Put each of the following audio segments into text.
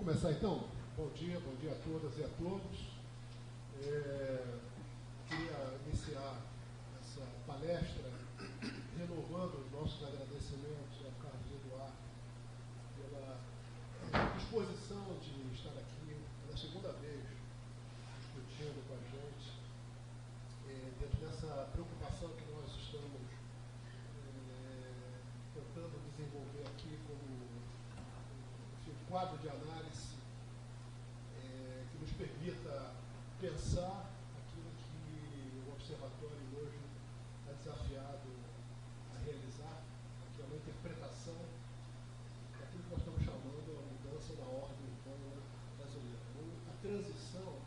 começar então? Bom dia a todas e a todos. Queria iniciar essa palestra renovando os nossos agradecimentos ao Carlos Eduardo pela disposição de estar aqui pela segunda vez discutindo com a gente, dentro dessa preocupação que nós estamos tentando desenvolver aqui como um quadro de análise que nos permita pensar aquilo que o Observatório hoje está desafiado a realizar, que é uma interpretação daquilo que nós estamos chamando a mudança da ordem urbana brasileira, ou a transição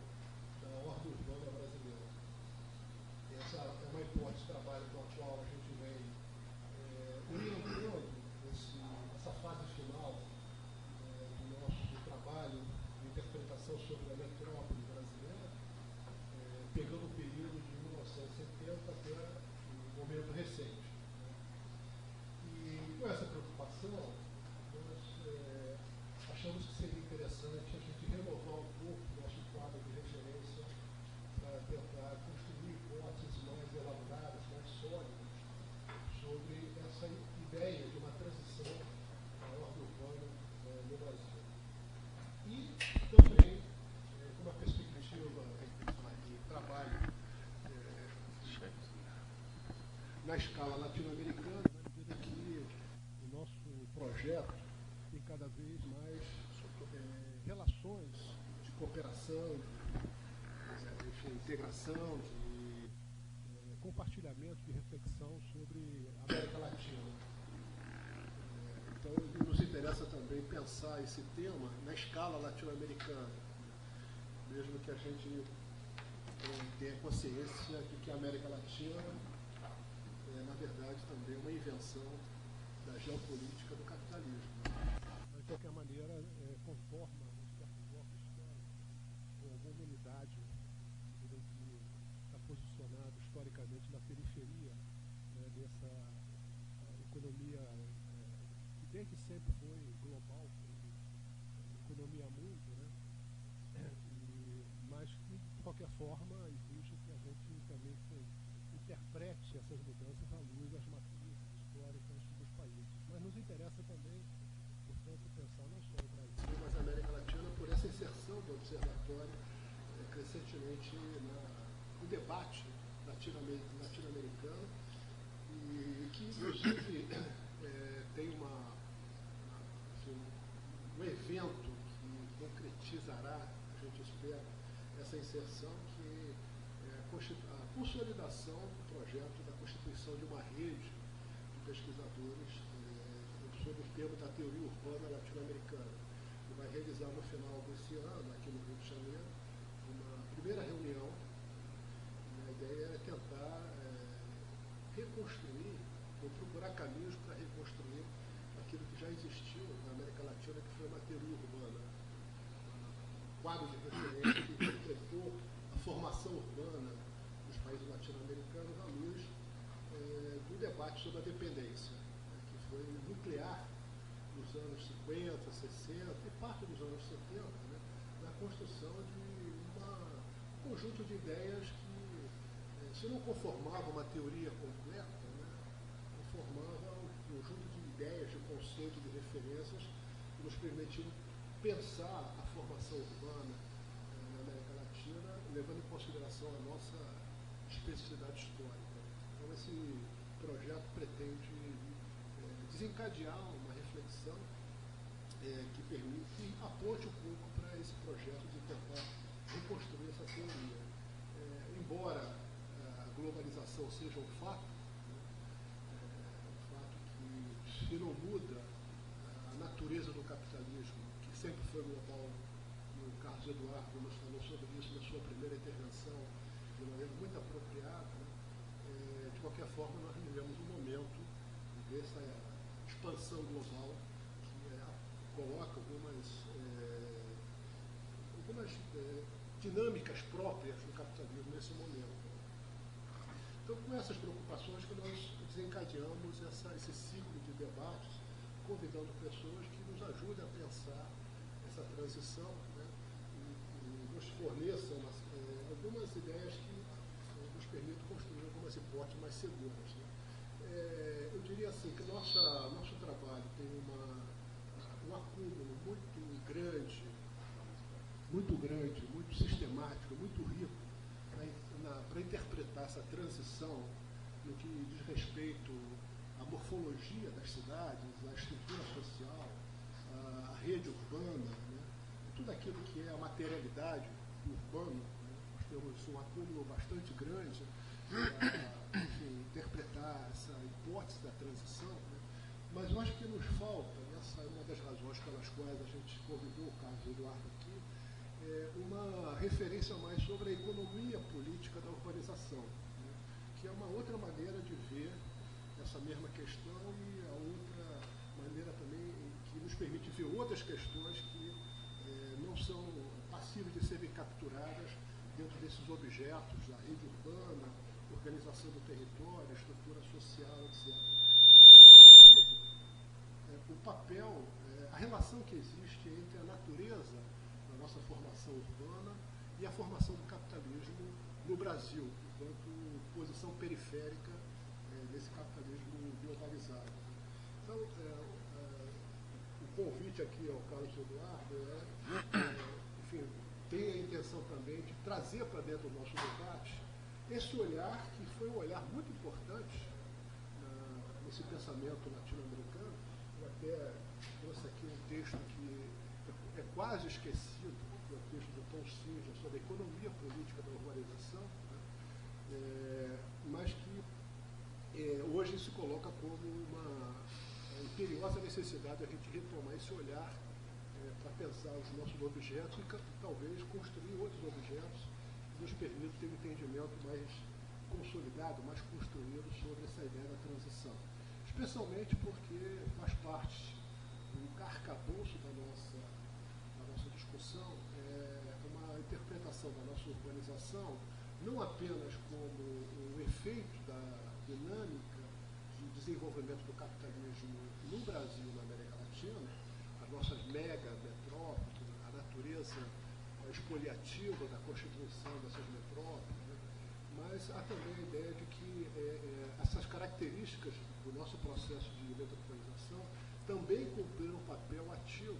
da ordem urbana brasileira. Essa é uma hipótese de trabalho com a qual a gente vem orientando essa fase final do nosso trabalho de interpretação sobre a metrópole brasileira, pegando o período de 1970 até o momento recente. E com essa preocupação, nós achamos que seria interessante a gente renovar um pouco o nosso quadro de referência para tentar construir hipóteses mais elaboradas, mais sólidas, sobre essa ideia de uma transição da ordem urbana no Brasil. E também, com uma perspectiva de trabalho na escala latino-americana, na medida que o nosso projeto tem cada vez mais relações de cooperação, de integração, de compartilhamento de reflexão sobre a América Latina. Então, nos interessa também pensar esse tema na escala latino-americana, mesmo que a gente tenha consciência de que a América Latina na verdade, também uma invenção da geopolítica do capitalismo. Mas, de qualquer maneira, conforma um certo bloco histórico com alguma unidade que está posicionado historicamente na periferia dessa economia que desde sempre foi global, economia mundo, mas que, de qualquer forma, exige que a gente também interprete essas mudanças à luz das matrizes históricas dos países. Mas nos interessa também, portanto, pensar não só o Brasil, mas a América Latina por essa inserção do observatório crescentemente no debate latino-americano e que, inclusive, tem um evento que concretizará, a gente espera, essa inserção que a consolidação do projeto da constituição de uma rede de pesquisadores sobre o tema da teoria urbana latino-americana, que vai realizar no final desse ano, aqui no Rio de Janeiro, uma primeira reunião. A ideia é tentar reconstruir, ou procurar caminhos para reconstruir aquilo que já existiu na América Latina, que foi uma teoria urbana, um quadro de referência que interpretou a formação urbana dos países latino-americanos à luz do debate sobre a dependência, que foi nuclear nos anos 50, 60 e parte dos anos 70, na construção de um conjunto de ideias que, se não conformava uma teoria completa, conformava um conjunto de ideias, de conceitos, de referências que nos permitiam pensar a formação urbana na América Latina, levando em consideração a nossa especificidade histórica. Então, esse projeto pretende desencadear uma reflexão que permite, que aponte um pouco para esse projeto de tentar reconstruir essa teoria. Embora a globalização seja um fato, um fato que, se não muda a natureza do capitalismo, que sempre foi global, e o Carlos Eduardo nos falou sobre isso na sua primeira intervenção, de maneira muito apropriada, de qualquer forma, nós vivemos um momento dessa expansão global que coloca algumas dinâmicas próprias do capitalismo nesse momento. Então, com essas preocupações que nós desencadeamos esse ciclo de debates, convidando pessoas que nos ajudem a pensar essa transição, né, e nos forneça algumas ideias que nos permitam construir algumas hipóteses mais seguras. Né. Eu diria assim que nosso trabalho tem um acúmulo muito grande, muito sistemático, muito rico para interpretar essa transição no que diz respeito à morfologia das cidades, à estrutura social, à rede urbana, né? Tudo aquilo que é a materialidade urbana. Né? Nós temos um acúmulo bastante grande para interpretar essa hipótese da transição, né? Mas eu acho que nos falta, e essa é uma das razões pelas quais a gente convidou o Carlos Eduardo aqui, uma referência mais sobre a economia política da urbanização, né, que é uma outra maneira de ver essa mesma questão e a outra maneira também que nos permite ver outras questões que não são passíveis de serem capturadas dentro desses objetos da rede urbana, organização do território, estrutura social, etc. O papel, a relação que existe entre a natureza da nossa formação urbana e a formação do capitalismo no Brasil, enquanto posição periférica desse capitalismo globalizado. Então, o convite aqui ao Carlos Eduardo enfim, tem a intenção também de trazer para dentro do nosso debate esse olhar que foi um olhar muito importante nesse pensamento latino-americano. Eu até trouxe aqui um texto que é quase esquecido, que é o texto do Tom Singer sobre a economia política da urbanização, né? Mas que hoje se coloca como uma imperiosa necessidade de a gente retomar esse olhar para pensar os nossos objetos e talvez construir outros objetos que nos permitam ter um entendimento mais consolidado, mais construído sobre essa ideia da transição. Especialmente porque faz parte do arcabouço da nossa discussão, uma interpretação da nossa urbanização não apenas como um efeito da dinâmica de desenvolvimento do capitalismo no Brasil e na América Latina, as nossas mega metrópoles, a natureza expoliativa da constituição dessas metrópoles, né? Mas há também a ideia de que essas características do nosso processo de metropolização também cumpriram um papel ativo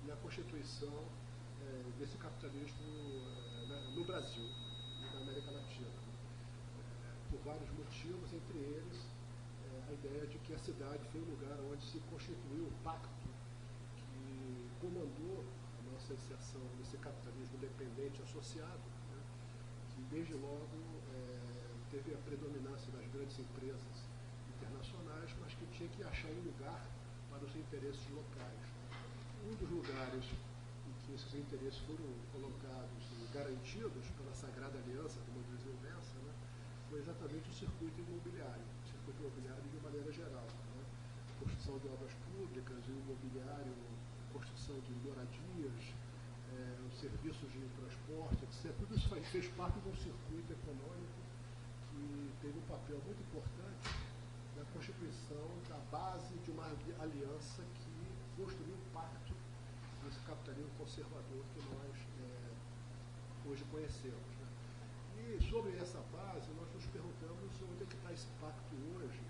na constituição desse capitalismo no Brasil e na América Latina. Por vários motivos, entre eles a ideia de que a cidade foi um lugar onde se constituiu o pacto que comandou a nossa inserção nesse capitalismo dependente associado, né, que desde logo teve a predominância das grandes empresas internacionais, mas que tinha que achar um lugar para os interesses locais. Um dos lugares em que esses interesses foram colocados e garantidos pela Sagrada Aliança, como diz o Bessa, né, foi exatamente o circuito imobiliário de maneira geral. Né? Construção de obras públicas, imobiliário, construção de moradias, os serviços de transporte, etc. Tudo isso fez parte de um circuito econômico que teve um papel muito importante na constituição da base de uma aliança que construiu um pacto desse capitalismo conservador que nós hoje conhecemos. Né? E sobre essa base, nós nos perguntamos onde é que está esse pacto hoje,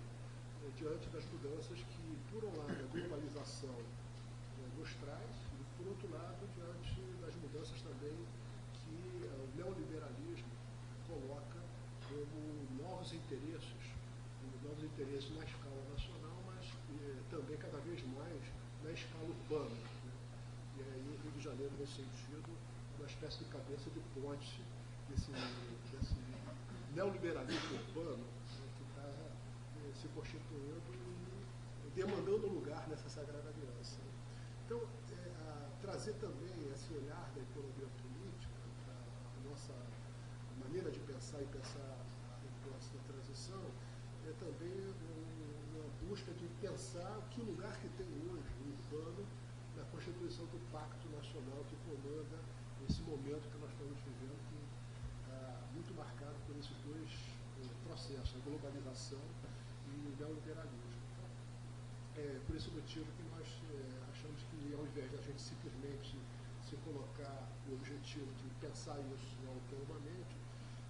diante das mudanças que, por um lado, a globalização nos traz, e, por outro lado, diante das mudanças também que o neoliberalismo coloca como novos interesses na escala nacional, mas também cada vez mais na escala urbana. Né? E aí o Rio de Janeiro, nesse sentido, uma espécie de cabeça de ponte desse neoliberalismo urbano, né, que está se constituindo e demandando lugar nessa Sagrada Aliança. Né? Então, trazer também esse olhar da economia política para a nossa maneira de pensar e pensar a hipótese da transição é também uma busca de pensar que lugar que tem hoje o urbano na constituição do Pacto Nacional que comanda esse momento que nós estamos vivendo, que está muito marcado por esses dois processos, a globalização e o neoliberalismo. Então, por esse motivo que nós achamos que, ao invés de a gente simplesmente se colocar o objetivo de pensar isso autonomamente,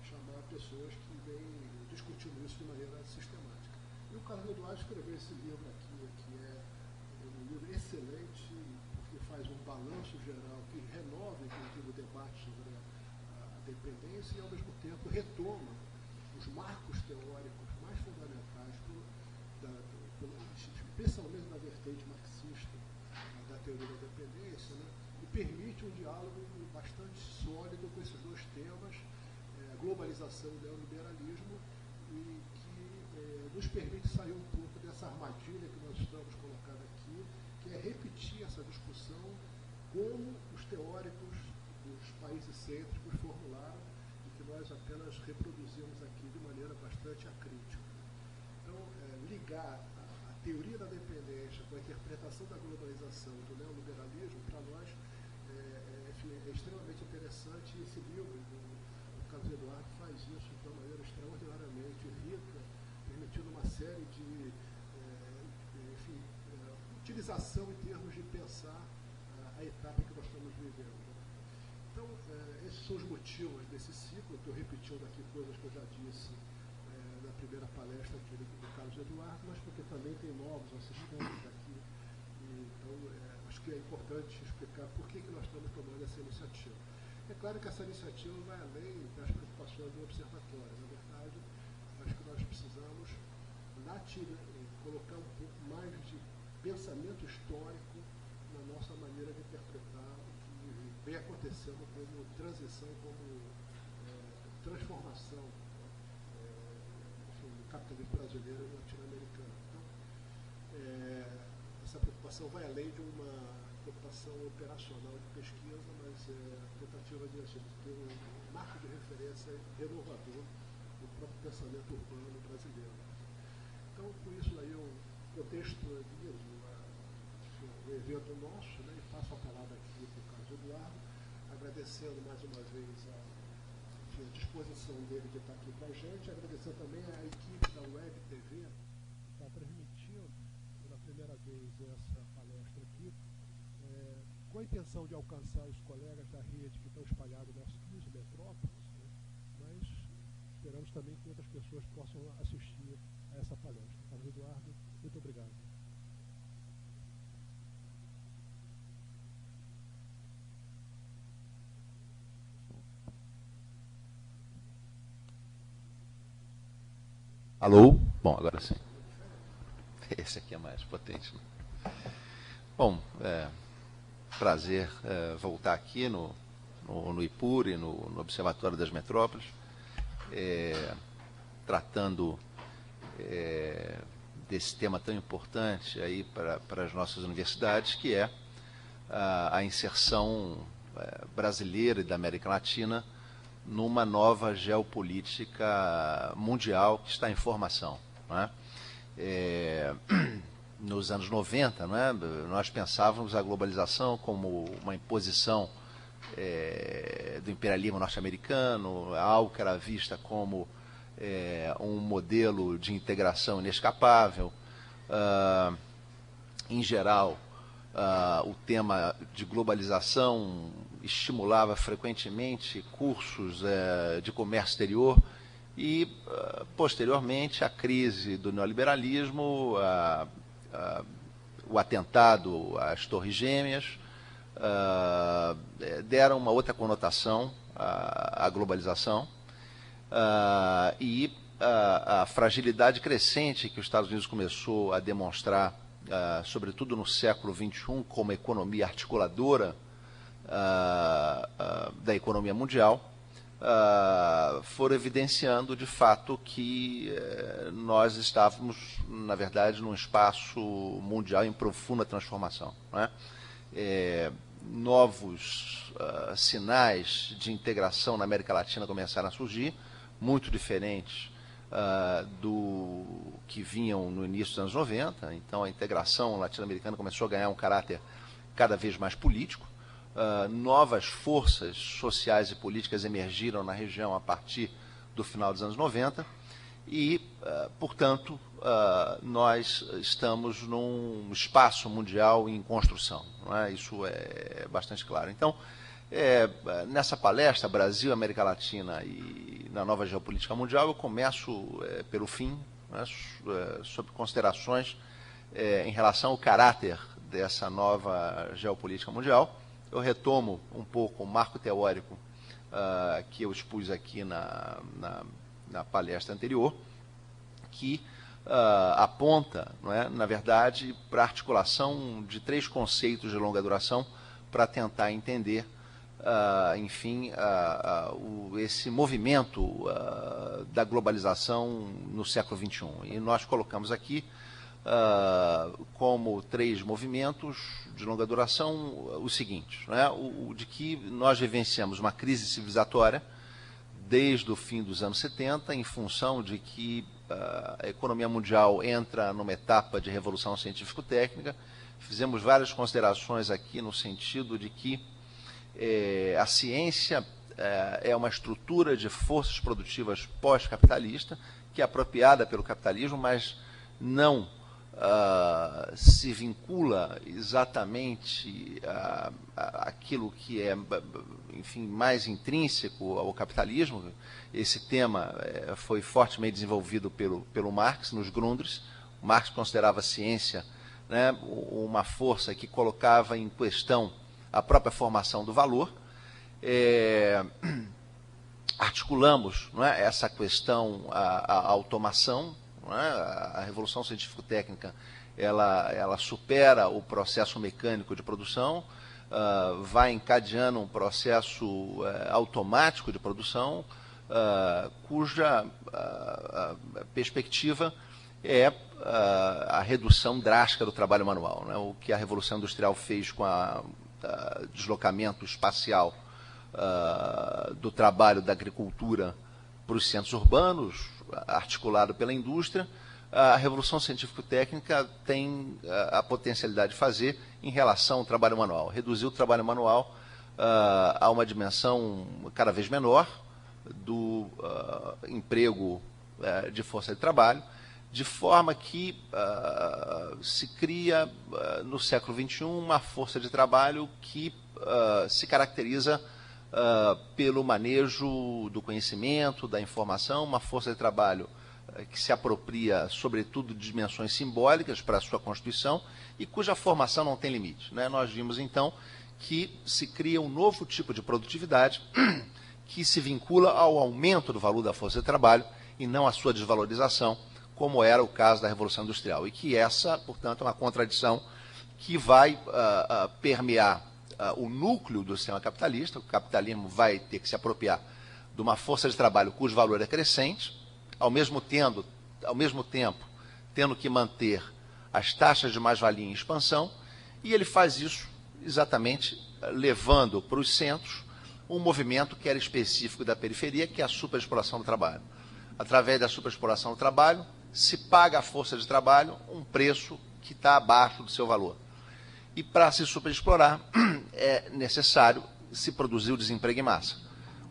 chamar pessoas que vêm discutindo isso de maneira sistemática. E o Carlos Eduardo escreveu esse livro aqui, que é um livro excelente, porque faz um balanço geral que renova, inclusive, o debate sobre a dependência e, ao mesmo tempo, retoma os marcos teóricos mais fundamentais, especialmente na vertente marxista da teoria da dependência, né, e permite um diálogo bastante sólido com esses dois temas, globalização e neoliberalismo, e que nos permite sair um pouco dessa armadilha que nós estamos colocando aqui, que é repetir essa discussão como os teóricos dos países cêntricos formularam e que nós apenas reproduzimos aqui de maneira bastante acrítica. Então, ligar a teoria da dependência com a interpretação da globalização e do neoliberalismo, para nós, é extremamente interessante, e esse livro do Carlos Eduardo faz isso de uma maneira extraordinariamente rica, permitindo uma série de utilização em termos de pensar a etapa que nós estamos vivendo. Então, esses são os motivos desse ciclo. Estou repetindo aqui coisas que eu já disse na primeira palestra aqui do Carlos Eduardo, mas porque também tem novos assistentes aqui. Então, acho que é importante explicar por que nós estamos tomando essa iniciativa. É claro que essa iniciativa vai além das preocupações do observatório. Na verdade, acho que nós precisamos colocar um pouco mais de pensamento histórico na nossa maneira de interpretar o que vem acontecendo como transição, como transformação do capitalismo brasileiro e latino-americano. Então, essa preocupação vai além de uma preocupação operacional de pesquisa, mas tentativa de ter um marco de referência renovador do próprio pensamento urbano brasileiro. Então, com isso aí eu contextualizo o evento nosso, né, e passo a palavra aqui para o Carlos Eduardo, agradecendo mais uma vez a disposição dele de estar aqui com a gente, agradecendo também a equipe da Web TV, que está transmitindo pela primeira vez essa palestra aqui, com a intenção de alcançar os colegas da rede que estão espalhados nas 15 metrópoles, né, mas esperamos também que outras pessoas possam assistir a essa palestra. Carlos Eduardo, muito obrigado. Alô? Bom, agora sim. Esse aqui é mais potente, né? Bom, prazer voltar aqui no IPUR e no Observatório das Metrópoles, tratando desse tema tão importante aí para as nossas universidades, que é a inserção brasileira e da América Latina numa nova geopolítica mundial que está em formação, né? Nos anos 90, né, nós pensávamos a globalização como uma imposição do imperialismo norte-americano, algo que era vista como um modelo de integração inescapável. Em geral, o tema de globalização estimulava frequentemente cursos de comércio exterior e, posteriormente, a crise do neoliberalismo, o atentado às Torres Gêmeas, deram uma outra conotação à globalização e a fragilidade crescente que os Estados Unidos começou a demonstrar, sobretudo no século XXI, como economia articuladora da economia mundial, foram evidenciando de fato que nós estávamos, na verdade, num espaço mundial em profunda transformação, né? Novos sinais de integração na América Latina começaram a surgir, muito diferentes do que vinham no início dos anos 90. Então a integração latino-americana começou a ganhar um caráter cada vez mais político. Novas forças sociais e políticas emergiram na região a partir do final dos anos 90 e, portanto, nós estamos num espaço mundial em construção, não é? Isso é bastante claro. Então, nessa palestra, Brasil, América Latina e na nova geopolítica mundial, eu começo pelo fim, né, sobre considerações em relação ao caráter dessa nova geopolítica mundial. Eu retomo um pouco o marco teórico que eu expus aqui na palestra anterior, que aponta, não é, na verdade, para a articulação de 3 conceitos de longa duração para tentar entender, enfim, esse movimento da globalização no século XXI. E nós colocamos aqui como 3 movimentos de longa duração os seguintes, né? O de que nós vivenciamos uma crise civilizatória desde o fim dos anos 70, em função de que a economia mundial entra numa etapa de revolução científico-técnica. Fizemos várias considerações aqui no sentido de que a ciência é uma estrutura de forças produtivas pós-capitalista, que é apropriada pelo capitalismo, mas não se vincula exatamente àquilo que é, enfim, mais intrínseco ao capitalismo. Esse tema foi fortemente desenvolvido pelo Marx nos Grundrisse. O Marx considerava a ciência, né, uma força que colocava em questão a própria formação do valor. Articulamos, não é, essa questão à automação. A revolução científico-técnica ela supera o processo mecânico de produção, vai encadeando um processo automático de produção, cuja perspectiva é a redução drástica do trabalho manual, né? O que a Revolução Industrial fez com o deslocamento espacial do trabalho da agricultura para os centros urbanos, articulado pela indústria, a Revolução Científico-Técnica tem a potencialidade de fazer em relação ao trabalho manual. Reduzir o trabalho manual a uma dimensão cada vez menor do emprego de força de trabalho, de forma que se cria no século XXI uma força de trabalho que se caracteriza pelo manejo do conhecimento, da informação, uma força de trabalho que se apropria, sobretudo, de dimensões simbólicas para a sua constituição e cuja formação não tem limite, né? Nós vimos, então, que se cria um novo tipo de produtividade que se vincula ao aumento do valor da força de trabalho e não à sua desvalorização, como era o caso da Revolução Industrial. E que essa, portanto, é uma contradição que vai permear o núcleo do sistema capitalista. O capitalismo vai ter que se apropriar de uma força de trabalho cujo valor é crescente, ao mesmo tempo tendo que manter as taxas de mais-valia em expansão, e ele faz isso exatamente levando para os centros um movimento que era específico da periferia, que é a superexploração do trabalho. Através da superexploração do trabalho, se paga à força de trabalho um preço que está abaixo do seu valor. E para se superexplorar, é necessário se produzir o desemprego em massa.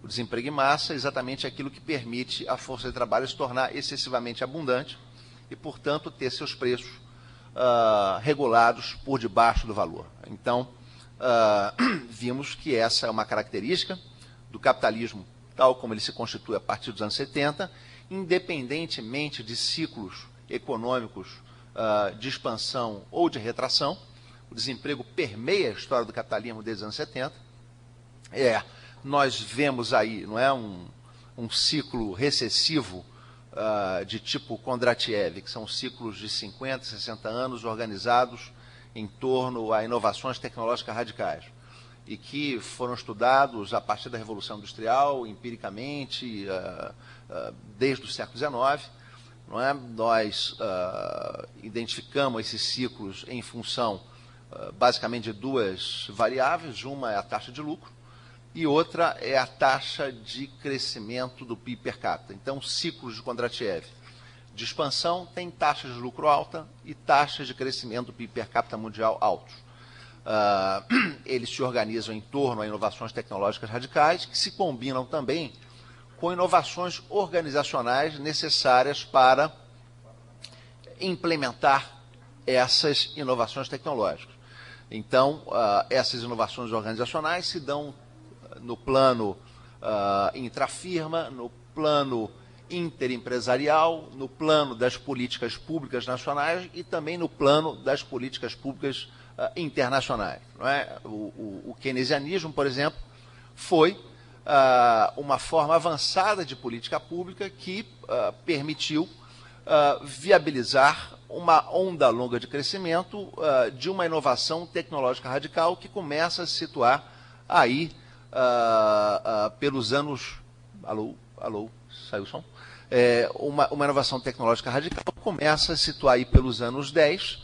O desemprego em massa é exatamente aquilo que permite a força de trabalho se tornar excessivamente abundante e, portanto, ter seus preços regulados por debaixo do valor. Então, vimos que essa é uma característica do capitalismo, tal como ele se constitui a partir dos anos 70, independentemente de ciclos econômicos de expansão ou de retração. O desemprego permeia a história do capitalismo desde os anos 70. Nós vemos aí, não é, um ciclo recessivo de tipo Kondratiev, que são ciclos de 50, 60 anos organizados em torno a inovações tecnológicas radicais e que foram estudados a partir da Revolução Industrial, empiricamente, desde o século XIX. Não é? Nós identificamos esses ciclos em função basicamente de 2 variáveis. Uma é a taxa de lucro e outra é a taxa de crescimento do PIB per capita. Então, ciclos de Kondratiev de expansão têm taxas de lucro alta e taxas de crescimento do PIB per capita mundial altos. Eles se organizam em torno a inovações tecnológicas radicais que se combinam também com inovações organizacionais necessárias para implementar essas inovações tecnológicas. Então, essas inovações organizacionais se dão no plano intrafirma, no plano interempresarial, no plano das políticas públicas nacionais e também no plano das políticas públicas internacionais. Não é? O keynesianismo, por exemplo, foi uma forma avançada de política pública que permitiu viabilizar uma onda longa de crescimento de uma inovação tecnológica radical que começa a se situar aí pelos anos... Alô, saiu o som? Uma inovação tecnológica radical começa a se situar aí pelos anos 10,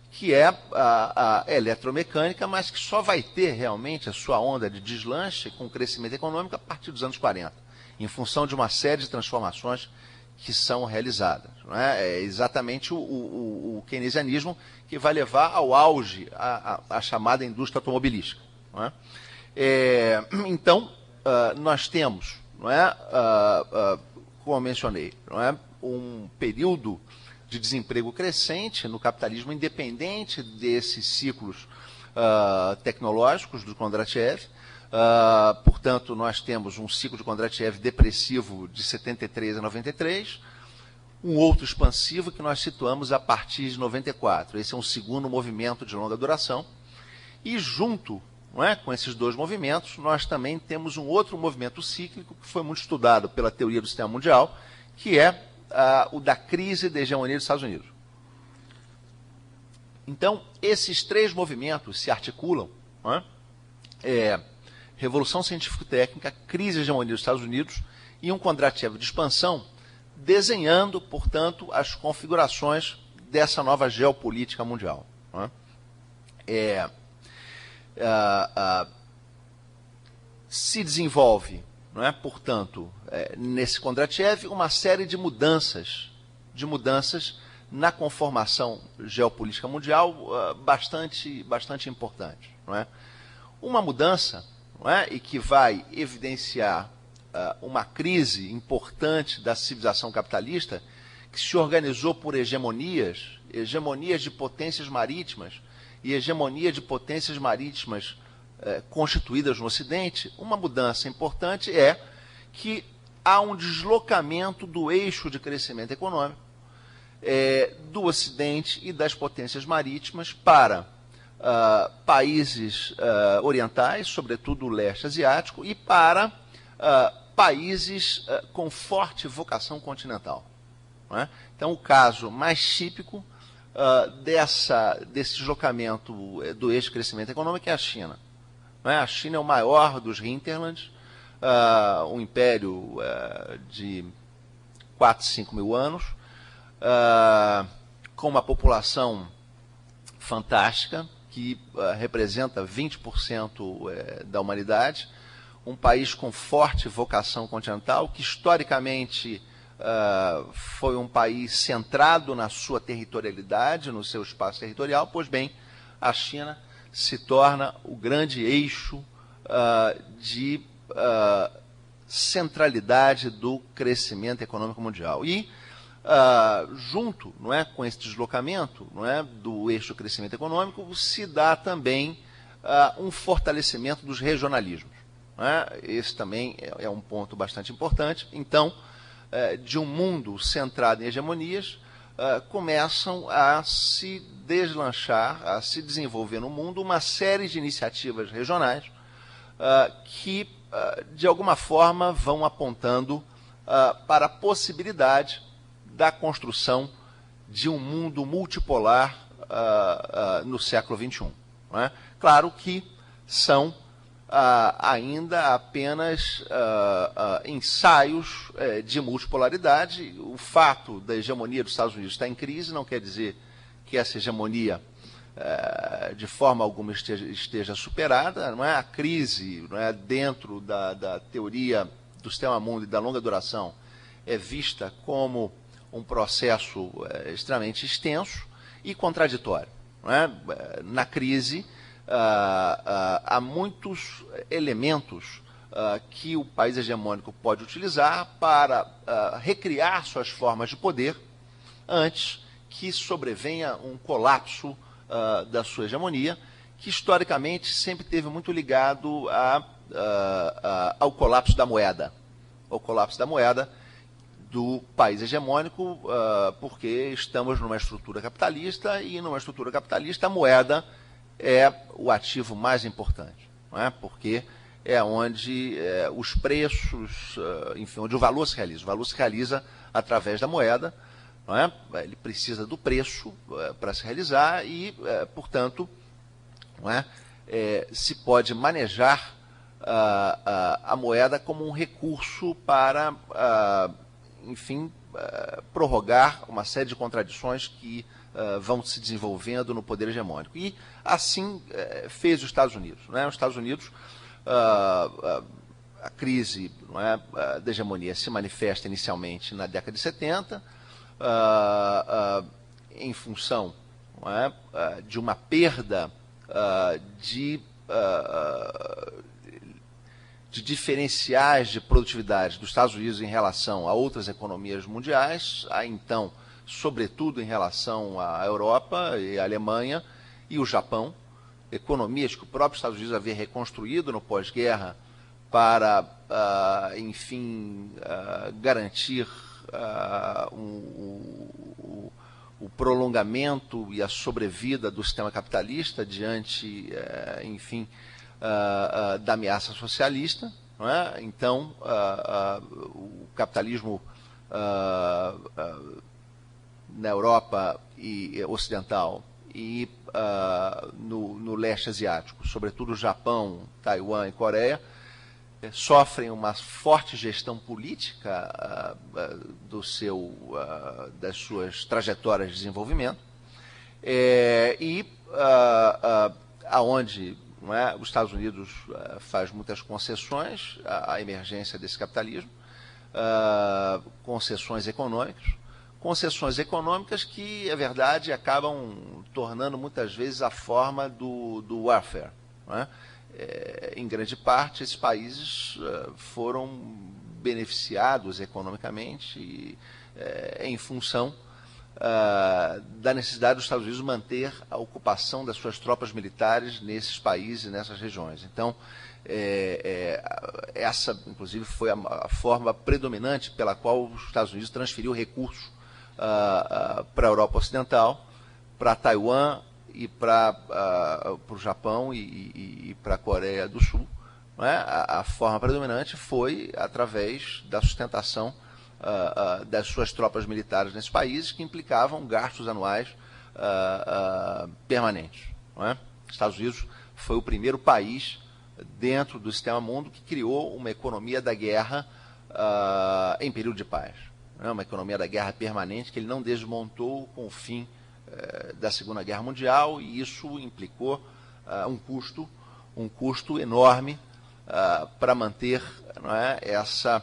que é a eletromecânica, mas que só vai ter realmente a sua onda de deslanche com o crescimento econômico a partir dos anos 40, em função de uma série de transformações que são realizadas. Não é? É exatamente o keynesianismo que vai levar ao auge a chamada indústria automobilística. Não é? Então, nós temos, não é, como eu mencionei, não é, um período de desemprego crescente no capitalismo, independente desses ciclos tecnológicos do Kondratiev. Portanto, nós temos um ciclo de Kondratiev depressivo de 73 a 93, um outro expansivo que nós situamos a partir de 94. Esse é um segundo movimento de longa duração. E junto, não é, com esses dois movimentos, nós também temos um outro movimento cíclico que foi muito estudado pela teoria do sistema mundial, que é o da crise da hegemonia dos Estados Unidos. Então, esses três movimentos se articulam, não é? Revolução Científico-Técnica, crise da hegemonia dos Estados Unidos e um Kondratiev de expansão, desenhando, portanto, as configurações dessa nova geopolítica mundial. Não é? Se desenvolve, não é, portanto, nesse Kondratiev, uma série de mudanças na conformação geopolítica mundial bastante importante. Não é? Uma mudança, não é, e que vai evidenciar uma crise importante da civilização capitalista, que se organizou por hegemonias de potências marítimas e hegemonia de potências marítimas constituídas no Ocidente. Uma mudança importante é que há um deslocamento do eixo de crescimento econômico do Ocidente e das potências marítimas para países orientais, sobretudo o leste asiático, e para países com forte vocação continental. Não é? Então, o caso mais típico desse deslocamento do eixo de crescimento econômico é a China. Não é? A China é o maior dos hinterlands, um império de 4, 5 mil anos, com uma população fantástica, que representa 20% da humanidade, um país com forte vocação continental, que historicamente foi um país centrado na sua territorialidade, no seu espaço territorial. Pois bem, a China se torna o grande eixo de centralidade do crescimento econômico mundial. E, junto, não é, com esse deslocamento, não é, do eixo do crescimento econômico, se dá também um fortalecimento dos regionalismos. Não é? Esse também é um ponto bastante importante. Então, de um mundo centrado em hegemonias, começam a se deslanchar, a se desenvolver no mundo uma série de iniciativas regionais que, de alguma forma, vão apontando para a possibilidade da construção de um mundo multipolar no século XXI. Não é? Claro que são ainda apenas ensaios de multipolaridade. O fato da hegemonia dos Estados Unidos estar em crise não quer dizer que essa hegemonia de forma alguma esteja superada. Não é? A crise, não é, dentro da teoria do sistema mundo e da longa duração é vista como um processo extremamente extenso e contraditório. Não é? Na crise, há muitos elementos que o país hegemônico pode utilizar para recriar suas formas de poder antes que sobrevenha um colapso da sua hegemonia, que historicamente sempre esteve muito ligado ao colapso da moeda. Ao colapso da moeda do país hegemônico, porque estamos numa estrutura capitalista, e numa estrutura capitalista a moeda é o ativo mais importante, não é? Porque é onde os preços, enfim, onde o valor se realiza. O valor se realiza através da moeda, não é? Ele precisa do preço para se realizar e, portanto, não é? Se pode manejar a moeda como um recurso para, enfim, prorrogar uma série de contradições que vão se desenvolvendo no poder hegemônico. E assim fez os Estados Unidos. Não é? Os Estados Unidos, a crise, não é, da hegemonia se manifesta inicialmente na década de 70, em função, não é, de uma perda de diferenciais de produtividade dos Estados Unidos em relação a outras economias mundiais, então, sobretudo em relação à Europa e à Alemanha e o Japão, economias que o próprio Estados Unidos havia reconstruído no pós-guerra para, enfim, garantir o prolongamento e a sobrevida do sistema capitalista diante, enfim, da ameaça socialista. Não é? Então, o capitalismo na Europa ocidental e no leste asiático, sobretudo Japão, Taiwan e Coreia, sofrem uma forte gestão política das suas trajetórias de desenvolvimento, aonde, não é, os Estados Unidos faz muitas concessões à emergência desse capitalismo, concessões econômicas que, é verdade, acabam tornando muitas vezes a forma do warfare. Não é? Em grande parte, esses países foram beneficiados economicamente em função da necessidade dos Estados Unidos manter a ocupação das suas tropas militares nesses países e nessas regiões. Então, essa, inclusive, foi a forma predominante pela qual os Estados Unidos transferiu recursos para a Europa Ocidental, para Taiwan e para o Japão e para a Coreia do Sul. Não é? A forma predominante foi através da sustentação das suas tropas militares nesses países, que implicavam gastos anuais permanentes. Não é? Os Estados Unidos foi o primeiro país dentro do sistema mundo que criou uma economia da guerra em período de paz. Não é? Uma economia da guerra permanente que ele não desmontou com o fim da Segunda Guerra Mundial, e isso implicou um custo enorme para manter, não é, essa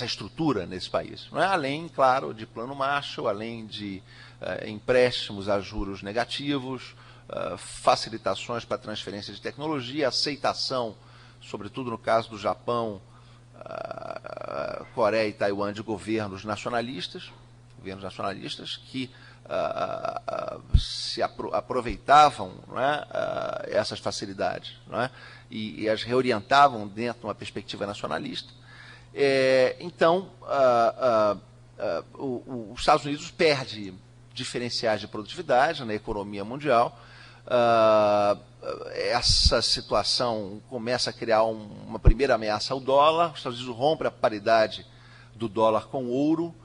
estrutura nesse país. Não é? Além, claro, de plano Marshall, além de empréstimos a juros negativos, facilitações para transferência de tecnologia, aceitação, sobretudo no caso do Japão, Coreia e Taiwan, de governos nacionalistas que se aproveitavam, não é, essas facilidades, não é, e as reorientavam dentro de uma perspectiva nacionalista. Então, os Estados Unidos perde diferenciais de produtividade na economia mundial. Essa situação começa a criar uma primeira ameaça ao dólar. Os Estados Unidos rompe a paridade do dólar com o ouro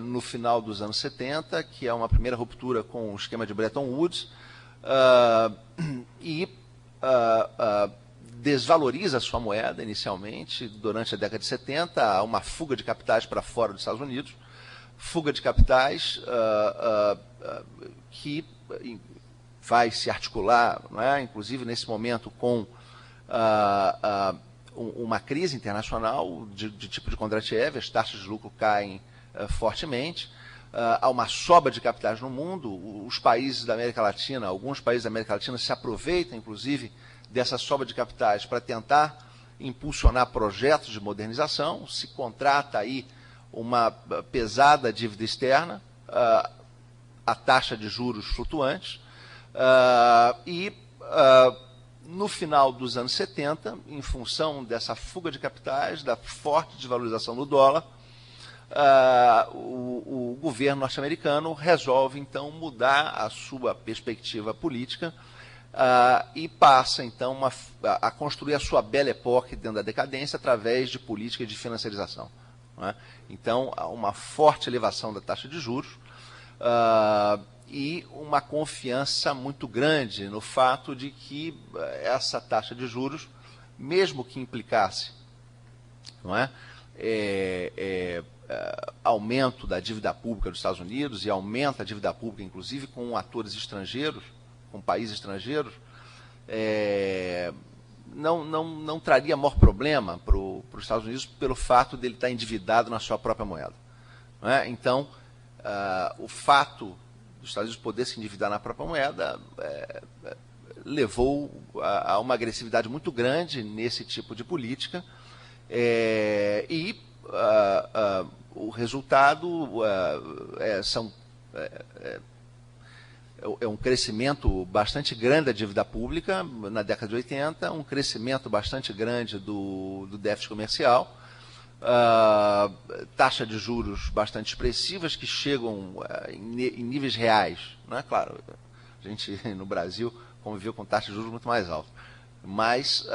no final dos anos 70, que é uma primeira ruptura com o esquema de Bretton Woods, desvaloriza a sua moeda inicialmente. Durante a década de 70, há uma fuga de capitais para fora dos Estados Unidos, fuga de capitais que vai se articular, não é, inclusive nesse momento, com uma crise internacional de tipo de Kondratiev. As taxas de lucro caem fortemente, há uma sobra de capitais no mundo. Os países da América Latina, alguns países da América Latina se aproveitam, inclusive, dessa sobra de capitais para tentar impulsionar projetos de modernização. Se contrata aí uma pesada dívida externa, a taxa de juros flutuantes, no final dos anos 70, em função dessa fuga de capitais, da forte desvalorização do dólar, o governo norte-americano resolve, então, mudar a sua perspectiva política e passa, então, a construir a sua Belle Époque dentro da decadência através de políticas de financiarização. Não é? Então, há uma forte elevação da taxa de juros e uma confiança muito grande no fato de que essa taxa de juros, mesmo que implicasse, não é, aumento da dívida pública dos Estados Unidos, e aumenta a dívida pública, inclusive, com atores estrangeiros, com países estrangeiros, não traria maior problema para os Estados Unidos pelo fato dele estar endividado na sua própria moeda. Não é? Então, o fato dos Estados Unidos poder se endividar na própria moeda levou a uma agressividade muito grande nesse tipo de política, o resultado é um crescimento bastante grande da dívida pública na década de 80, um crescimento bastante grande do déficit comercial, taxa de juros bastante expressivas que chegam em níveis reais. Não é? Claro, a gente no Brasil conviveu com taxas de juros muito mais altas, mas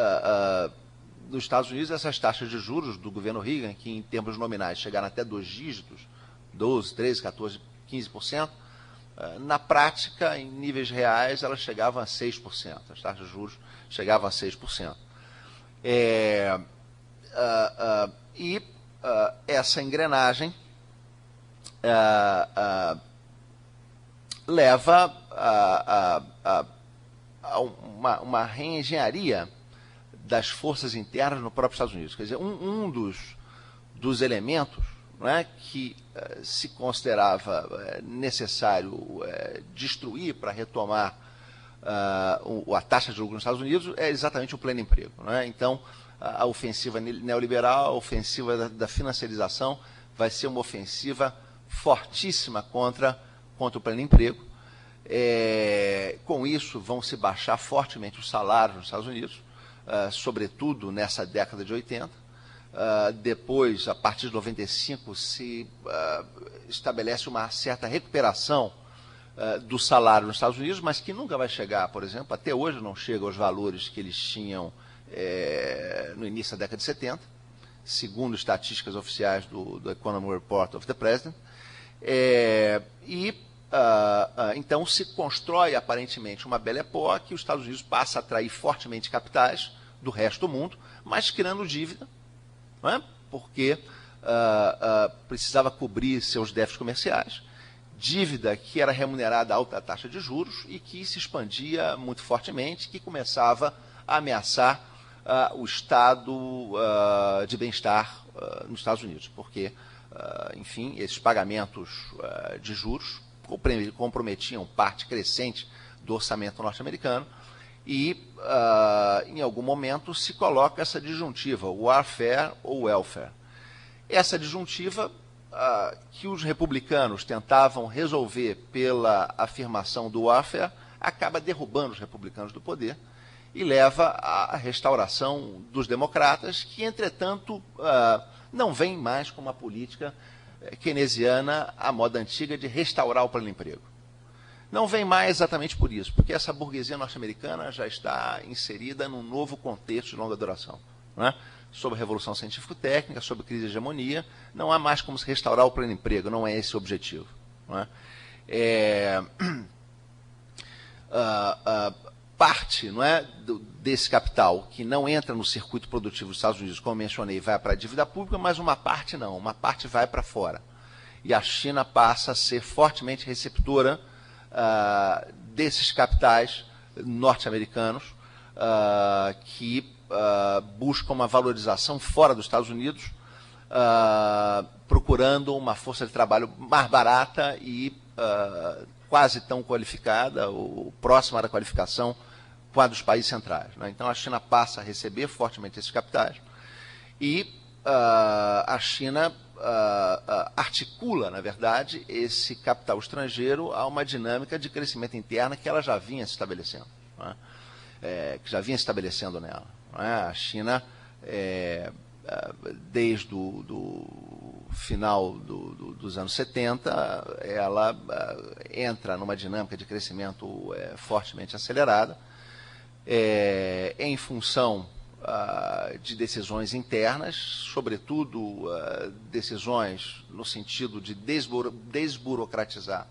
nos Estados Unidos essas taxas de juros do governo Reagan, que em termos nominais chegaram até 2 dígitos, 12, 13, 14, 15%, na prática, em níveis reais, elas chegavam a 6%. As taxas de juros chegavam a 6%. Essa engrenagem leva a uma reengenharia das forças internas no próprio Estados Unidos. Quer dizer, um dos elementos, não é, que se considerava necessário destruir para retomar a taxa de juros nos Estados Unidos é exatamente o pleno emprego. Não é? Então, a ofensiva neoliberal, a ofensiva da financiarização, vai ser uma ofensiva fortíssima contra o pleno emprego. Com isso, vão se baixar fortemente os salários nos Estados Unidos, sobretudo nessa década de 80. Depois, a partir de 95, se estabelece uma certa recuperação do salário nos Estados Unidos, mas que nunca vai chegar, por exemplo, até hoje não chega aos valores que eles tinham no início da década de 70, segundo estatísticas oficiais do Economic Report of the President. Então se constrói aparentemente uma Belle Époque, os Estados Unidos passa a atrair fortemente capitais do resto do mundo, mas criando dívida, não é? Porque precisava cobrir seus déficits comerciais, dívida que era remunerada a alta taxa de juros e que se expandia muito fortemente, que começava a ameaçar o estado de bem-estar nos Estados Unidos, porque, enfim, esses pagamentos de juros comprometiam parte crescente do orçamento norte-americano e, em algum momento, se coloca essa disjuntiva, warfare ou welfare. Essa disjuntiva que os republicanos tentavam resolver pela afirmação do warfare acaba derrubando os republicanos do poder e leva à restauração dos democratas, que, entretanto, não vem mais com uma política keynesiana à moda antiga de restaurar o pleno emprego. Não vem mais exatamente por isso, porque essa burguesia norte-americana já está inserida num novo contexto de longa duração. Não é? Sobre a Revolução Científico-Técnica, sobre crise de hegemonia, não há mais como se restaurar o pleno emprego, não é esse o objetivo. Não é? Parte, não é, desse capital que não entra no circuito produtivo dos Estados Unidos, como mencionei, vai para a dívida pública, mas uma parte não, uma parte vai para fora. E a China passa a ser fortemente receptora desses capitais norte-americanos que buscam uma valorização fora dos Estados Unidos, procurando uma força de trabalho mais barata e quase tão qualificada, ou próxima da qualificação com a dos países centrais. Né? Então a China passa a receber fortemente esses capitais e a China articula, na verdade, esse capital estrangeiro a uma dinâmica de crescimento interna que ela já vinha se estabelecendo, né? Que já vinha se estabelecendo nela, né? A China, desde o final dos anos 70, ela entra numa dinâmica de crescimento fortemente acelerada, em função de decisões internas, sobretudo decisões no sentido de desburocratizar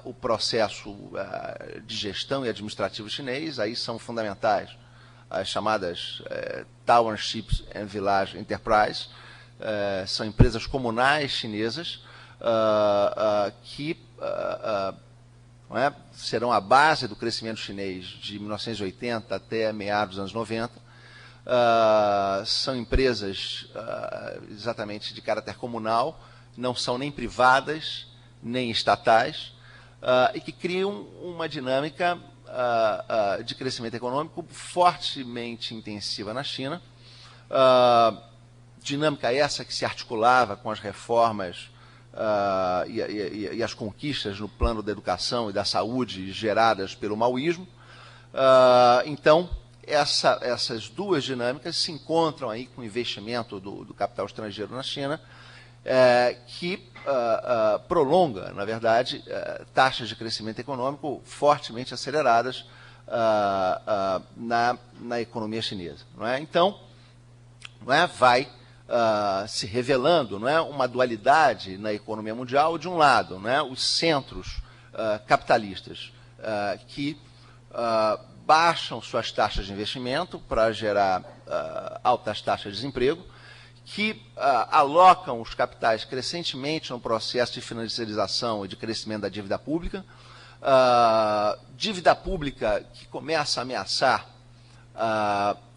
o processo de gestão e administrativo chinês. Aí são fundamentais as chamadas Townships and Village Enterprise, são empresas comunais chinesas que serão a base do crescimento chinês de 1980 até meados dos anos 90. São empresas exatamente de caráter comunal, não são nem privadas, nem estatais, e que criam uma dinâmica de crescimento econômico fortemente intensiva na China. Dinâmica essa que se articulava com as reformas e as conquistas no plano da educação e da saúde geradas pelo maoísmo. Então, essas duas dinâmicas se encontram aí com o investimento do capital estrangeiro na China, que prolonga, na verdade, taxas de crescimento econômico fortemente aceleradas na economia chinesa. Não é? Então, vai se revelando, uma dualidade na economia mundial. De um lado, os centros capitalistas que baixam suas taxas de investimento para gerar altas taxas de desemprego, que alocam os capitais crescentemente no processo de financiarização e de crescimento da dívida pública, dívida pública que começa a ameaçar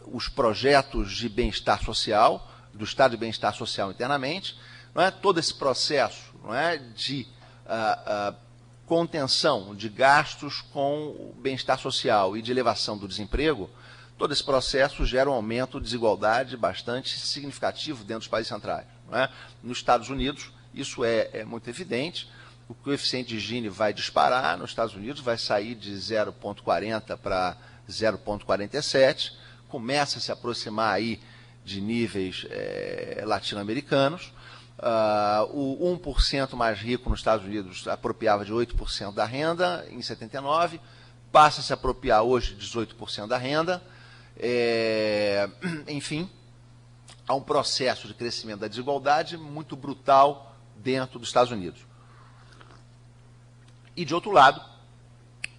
os projetos de bem-estar social, do estado de bem-estar social internamente. Todo esse processo de contenção de gastos com o bem-estar social e de elevação do desemprego, todo esse processo gera um aumento de desigualdade bastante significativo dentro dos países centrais. Nos Estados Unidos, isso é muito evidente. O coeficiente de Gini vai disparar. Nos Estados Unidos vai sair de 0,40 para 0,47, começa a se aproximar aí de níveis latino-americanos. O 1% mais rico nos Estados Unidos apropriava de 8% da renda em 79, passa a se apropriar hoje de 18% da renda. Enfim, há um processo de crescimento da desigualdade muito brutal dentro dos Estados Unidos. E, de outro lado,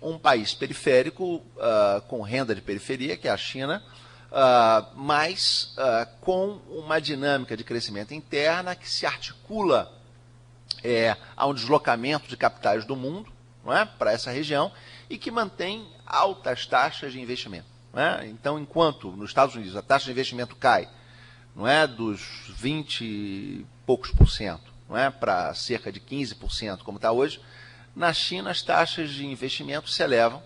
um país periférico com renda de periferia, que é a China, mas com uma dinâmica de crescimento interna que se articula a um deslocamento de capitais do mundo, para essa região, e que mantém altas taxas de investimento. Então, enquanto nos Estados Unidos a taxa de investimento cai dos 20 e poucos por cento para cerca de 15%, como está hoje, na China as taxas de investimento se elevam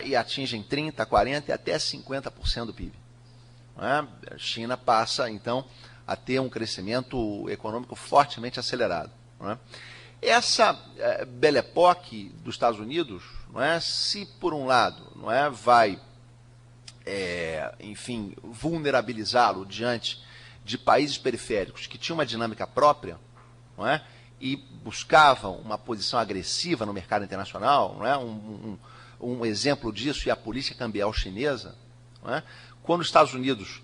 e atingem 30%, 40% e até 50% do PIB. A China passa, então, a ter um crescimento econômico fortemente acelerado. Essa Belle Époque dos Estados Unidos, se por um lado vai, enfim, vulnerabilizá-lo diante de países periféricos que tinham uma dinâmica própria, e buscavam uma posição agressiva no mercado internacional, um exemplo disso é a política cambial chinesa, quando os Estados Unidos,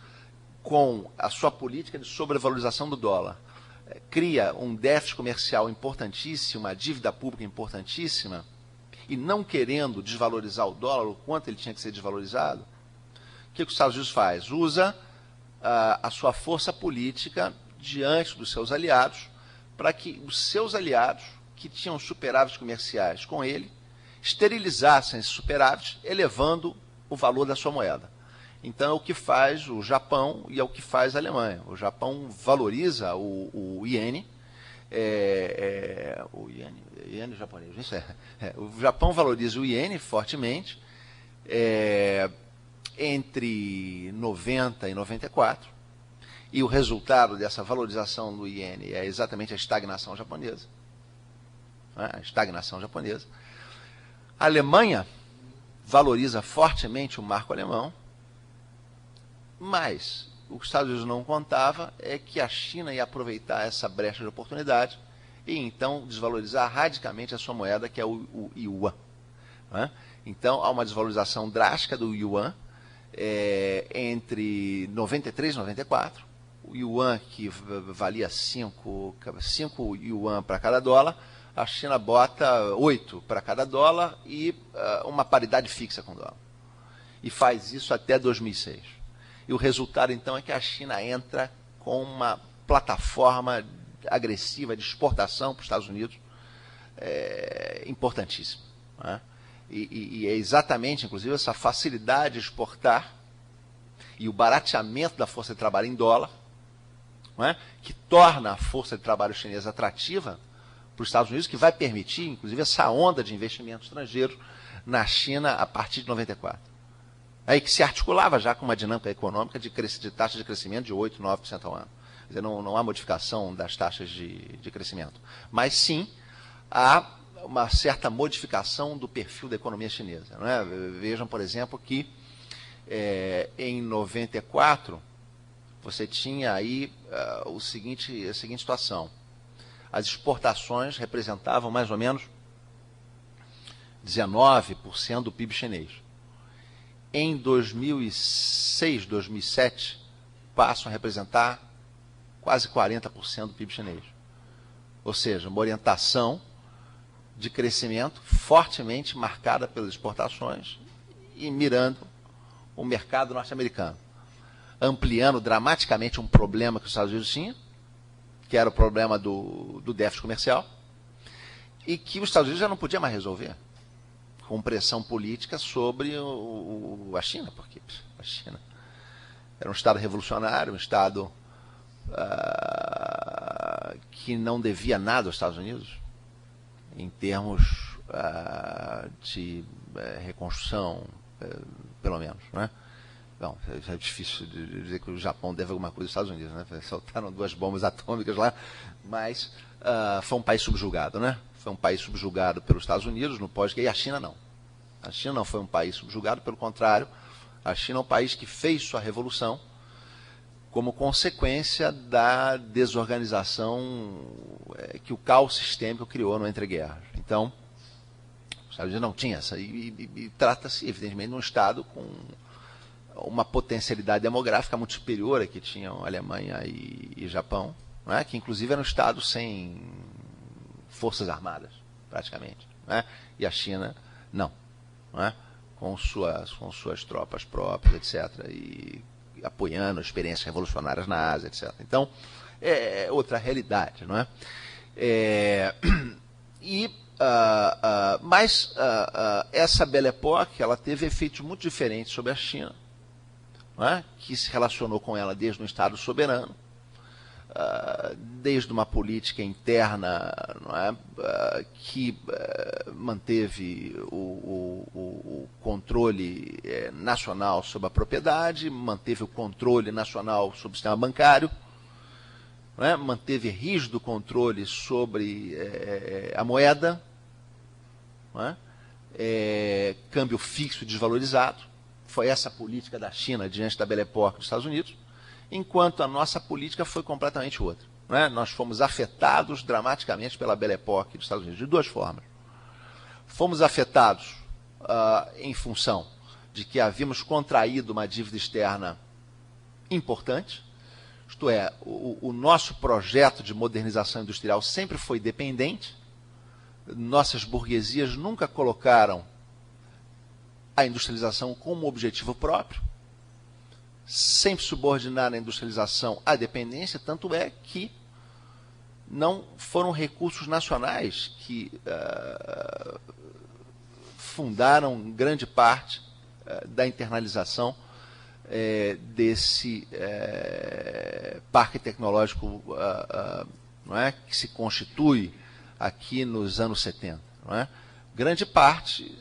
com a sua política de sobrevalorização do dólar, cria um déficit comercial importantíssimo, uma dívida pública importantíssima, e não querendo desvalorizar o dólar o quanto ele tinha que ser desvalorizado, o que os Estados Unidos faz? Usa a sua força política diante dos seus aliados, para que os seus aliados, que tinham superávites comerciais com ele, esterilizassem esse superávit, elevando o valor da sua moeda. Então, é o que faz o Japão e é o que faz a Alemanha. O Japão valoriza o iene, o iene japonês, isso o Japão valoriza o iene fortemente, entre 90 e 94, E o resultado dessa valorização do iene é exatamente a estagnação japonesa. Né? A estagnação japonesa. A Alemanha valoriza fortemente o marco alemão, mas o que os Estados Unidos não contava é que a China ia aproveitar essa brecha de oportunidade e então desvalorizar radicalmente a sua moeda, que é o yuan. Né? Então há uma desvalorização drástica do yuan entre 93 e 94. O yuan, que valia 5 yuan para cada dólar, a China bota 8 para cada dólar e uma paridade fixa com o dólar. E faz isso até 2006. E o resultado, então, é que a China entra com uma plataforma agressiva de exportação para os Estados Unidos importantíssima. Né? E é exatamente, inclusive, essa facilidade de exportar e o barateamento da força de trabalho em dólar, né, que torna a força de trabalho chinesa atrativa para os Estados Unidos, que vai permitir, inclusive, essa onda de investimento estrangeiro na China a partir de 94. Aí que se articulava já com uma dinâmica econômica de taxa de crescimento de 8%, 9% ao ano. Quer dizer, não há modificação das taxas de crescimento. Mas sim, há uma certa modificação do perfil da economia chinesa. Não é? Vejam, por exemplo, que em 94 você tinha aí a seguinte situação. As exportações representavam mais ou menos 19% do PIB chinês. Em 2006, 2007, passam a representar quase 40% do PIB chinês. Ou seja, uma orientação de crescimento fortemente marcada pelas exportações e mirando o mercado norte-americano, ampliando dramaticamente um problema que os Estados Unidos tinham, que era o problema do déficit comercial, e que os Estados Unidos já não podia mais resolver, com pressão política sobre a China, porque a China era um Estado revolucionário, um Estado que não devia nada aos Estados Unidos, em termos de reconstrução, pelo menos, não é? Bom, é difícil de dizer que o Japão deve alguma coisa aos Estados Unidos, né? Soltaram 2 bombas atômicas lá, mas foi um país subjugado, né? Foi um país subjugado pelos Estados Unidos no pós-guerra, e a China não. A China não foi um país subjugado, pelo contrário, a China é um país que fez sua revolução como consequência da desorganização que o caos sistêmico criou no entreguerras. Então, os Estados Unidos não tinha essa, e trata-se, evidentemente, de um Estado com uma potencialidade demográfica muito superior a que tinham Alemanha e Japão, né? Que inclusive era um Estado sem forças armadas, praticamente, né? E a China não, né? Com suas tropas próprias, etc., e apoiando experiências revolucionárias na Ásia, etc. Então, é outra realidade, não é? Mas essa Belle Époque, ela teve efeitos muito diferentes sobre a China, não é? Que se relacionou com ela desde um Estado soberano, desde uma política interna, não é? Que manteve o controle nacional sobre a propriedade, manteve o controle nacional sobre o sistema bancário, não é? Manteve rígido controle sobre a moeda, não é? Câmbio fixo e desvalorizado. Foi essa a política da China diante da Belle Époque dos Estados Unidos, enquanto a nossa política foi completamente outra. Né? Nós fomos afetados dramaticamente pela Belle Époque dos Estados Unidos, de 2 formas. Fomos afetados em função de que havíamos contraído uma dívida externa importante, isto é, o nosso projeto de modernização industrial sempre foi dependente, nossas burguesias nunca colocaram a industrialização como objetivo próprio, sempre subordinaram a industrialização à dependência, tanto é que não foram recursos nacionais que fundaram grande parte da internalização desse parque tecnológico não é, que se constitui aqui nos anos 70. Não é? Grande parte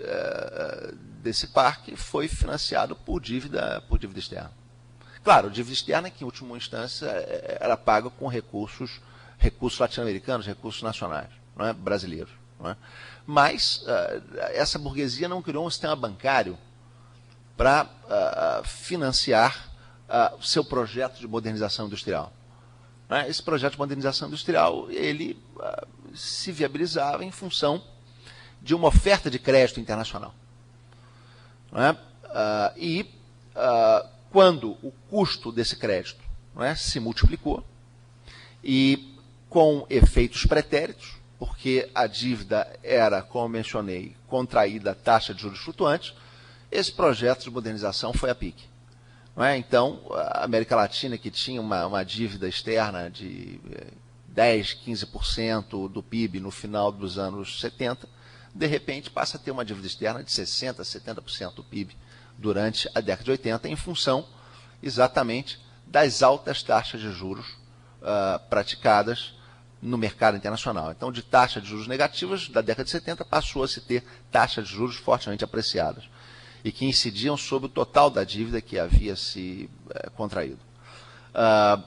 desse parque foi financiado por dívida externa. Claro, dívida externa que, em última instância, era paga com recursos latino-americanos, recursos nacionais, não é? Brasileiros. Não é? Mas essa burguesia não criou um sistema bancário para financiar o seu projeto de modernização industrial. Né? Esse projeto de modernização industrial ele se viabilizava em função de uma oferta de crédito internacional. Né? Quando o custo desse crédito, né, se multiplicou, e com efeitos pretéritos, porque a dívida era, como mencionei, contraída a taxa de juros flutuantes, esse projeto de modernização foi a pique. Não é? Então, a América Latina, que tinha uma dívida externa de 10%, 15% do PIB no final dos anos 70, de repente passa a ter uma dívida externa de 60%, 70% do PIB durante a década de 80, em função exatamente das altas taxas de juros praticadas no mercado internacional. Então, de taxa de juros negativas, da década de 70, passou a se ter taxas de juros fortemente apreciadas e que incidiam sobre o total da dívida que havia se contraído.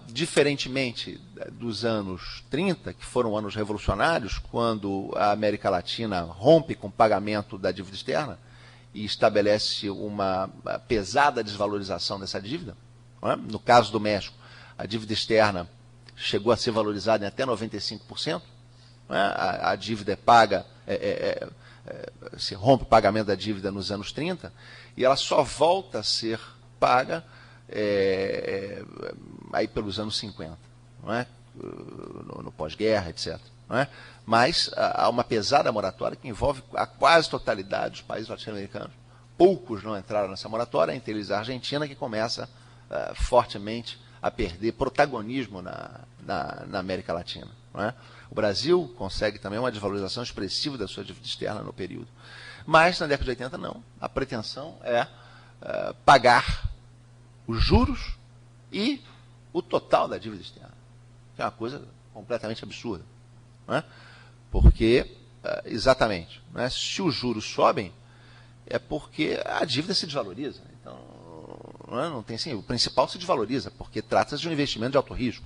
Diferentemente dos anos 30, que foram anos revolucionários, quando a América Latina rompe com o pagamento da dívida externa e estabelece uma pesada desvalorização dessa dívida. Não é? No caso do México, a dívida externa chegou a ser valorizada em até 95%. Não é? A dívida é paga, se rompe o pagamento da dívida nos anos 30, e ela só volta a ser paga aí pelos anos 50, não é? No pós-guerra, etc. Não é? Mas há uma pesada moratória que envolve a quase totalidade dos países latino-americanos. Poucos não entraram nessa moratória, entre eles a Argentina, que começa fortemente a perder protagonismo na América Latina. Não é? O Brasil consegue também uma desvalorização expressiva da sua dívida externa no período. Mas na década de 80 não. A pretensão é pagar os juros e o total da dívida externa. Que é uma coisa completamente absurda. Não é? Porque, exatamente, não é? Se os juros sobem, é porque a dívida se desvaloriza. Então, não tem assim, o principal se desvaloriza, porque trata-se de um investimento de alto risco.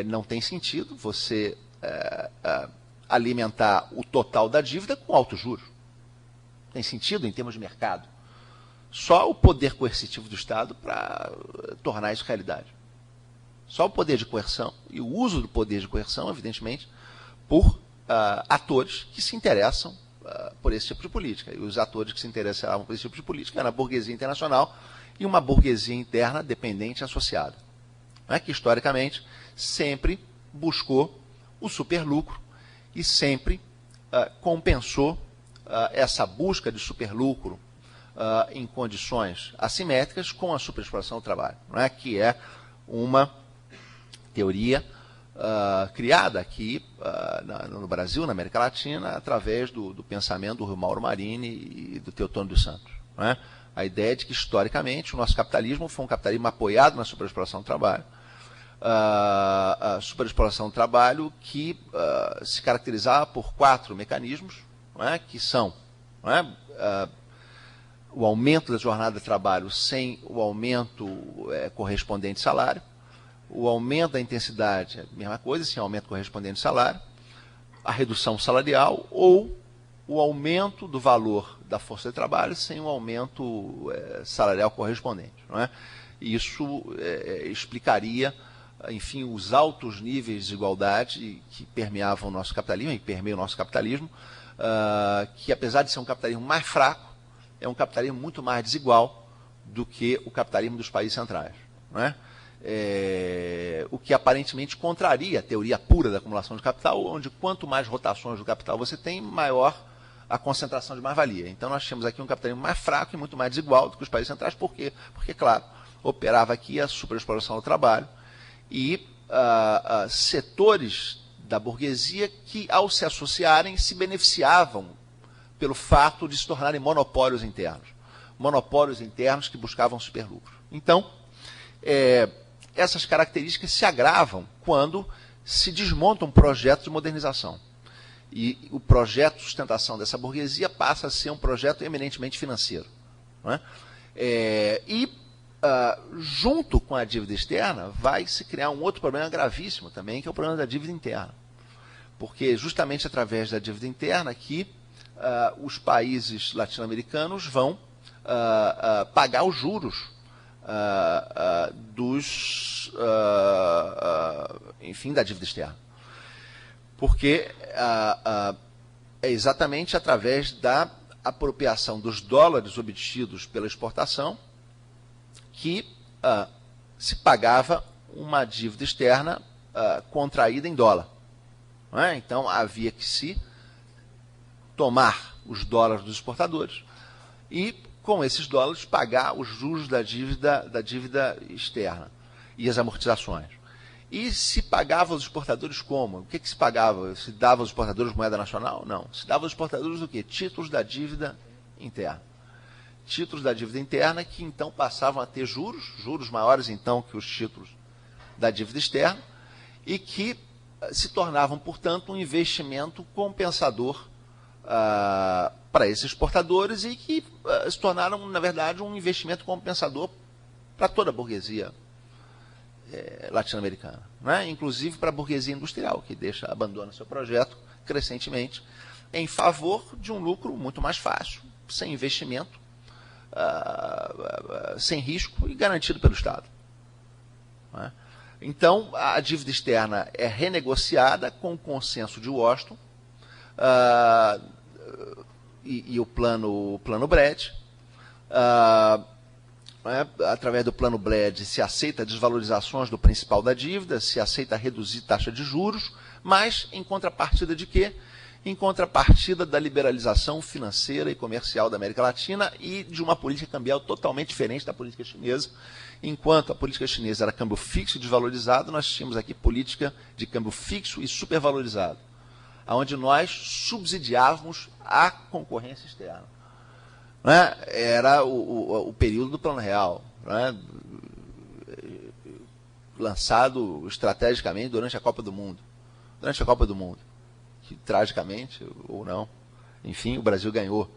Não tem sentido você alimentar o total da dívida com altos juros. Tem sentido em termos de mercado. Só o poder coercitivo do Estado para tornar isso realidade. Só o poder de coerção e o uso do poder de coerção, evidentemente, por atores que se interessam por esse tipo de política. E os atores que se interessavam por esse tipo de política eram a burguesia internacional e uma burguesia interna dependente associada, que historicamente sempre buscou o superlucro e sempre compensou essa busca de superlucro em condições assimétricas com a superexploração do trabalho, que é uma teoria criada aqui no Brasil, na América Latina, através do pensamento do Mauro Marini e do Teotônio dos Santos. A ideia de que, historicamente, o nosso capitalismo foi um capitalismo apoiado na superexploração do trabalho, a superexploração do trabalho que se caracterizava por 4 mecanismos, que são o aumento da jornada de trabalho sem o aumento correspondente de salário, o aumento da intensidade, a mesma coisa, sem aumento correspondente de salário, a redução salarial ou o aumento do valor da força de trabalho sem o aumento salarial correspondente. Isso explicaria, enfim, os altos níveis de desigualdade que permeavam o nosso capitalismo, e permeiam o nosso capitalismo, que apesar de ser um capitalismo mais fraco, é um capitalismo muito mais desigual do que o capitalismo dos países centrais. O que aparentemente contraria a teoria pura da acumulação de capital, onde quanto mais rotações do capital você tem, maior a concentração de mais-valia. Então nós temos aqui um capitalismo mais fraco e muito mais desigual do que os países centrais. Por quê? Porque, claro, operava aqui a superexploração do trabalho e setores da burguesia que, ao se associarem, se beneficiavam pelo fato de se tornarem monopólios internos. Monopólios internos que buscavam superlucro. Então, essas características se agravam quando se desmonta um projeto de modernização. E o projeto de sustentação dessa burguesia passa a ser um projeto eminentemente financeiro. junto com a dívida externa, vai se criar um outro problema gravíssimo também, que é o problema da dívida interna. Porque justamente através da dívida interna que os países latino-americanos vão pagar os juros enfim, da dívida externa. Porque é exatamente através da apropriação dos dólares obtidos pela exportação que se pagava uma dívida externa contraída em dólar. Não é? Então, havia que se tomar os dólares dos exportadores e, com esses dólares, pagar os juros da dívida externa e as amortizações. E se pagava aos exportadores como? O que se pagava? Se dava aos exportadores moeda nacional? Não. Se dava aos exportadores o quê? Títulos da dívida interna. Títulos da dívida interna que então passavam a ter juros maiores então que os títulos da dívida externa e que se tornavam, portanto, um investimento compensador para esses exportadores e que se tornaram, na verdade, um investimento compensador para toda a burguesia latino-americana, né? Inclusive para a burguesia industrial, que abandona seu projeto crescentemente em favor de um lucro muito mais fácil, sem investimento, sem risco e garantido pelo Estado. Né? Então, a dívida externa é renegociada com o consenso de Washington e o plano Brad. Através do plano Brad se aceita desvalorizações do principal da dívida, se aceita reduzir taxa de juros, mas em contrapartida de quê? Em contrapartida da liberalização financeira e comercial da América Latina e de uma política cambial totalmente diferente da política chinesa. Enquanto a política chinesa era câmbio fixo e desvalorizado, nós tínhamos aqui política de câmbio fixo e supervalorizado, onde nós subsidiávamos a concorrência externa. Né? Era o período do Plano Real, né? Lançado estrategicamente durante a Copa do Mundo. Durante a Copa do Mundo, que tragicamente, ou não, enfim, o Brasil ganhou.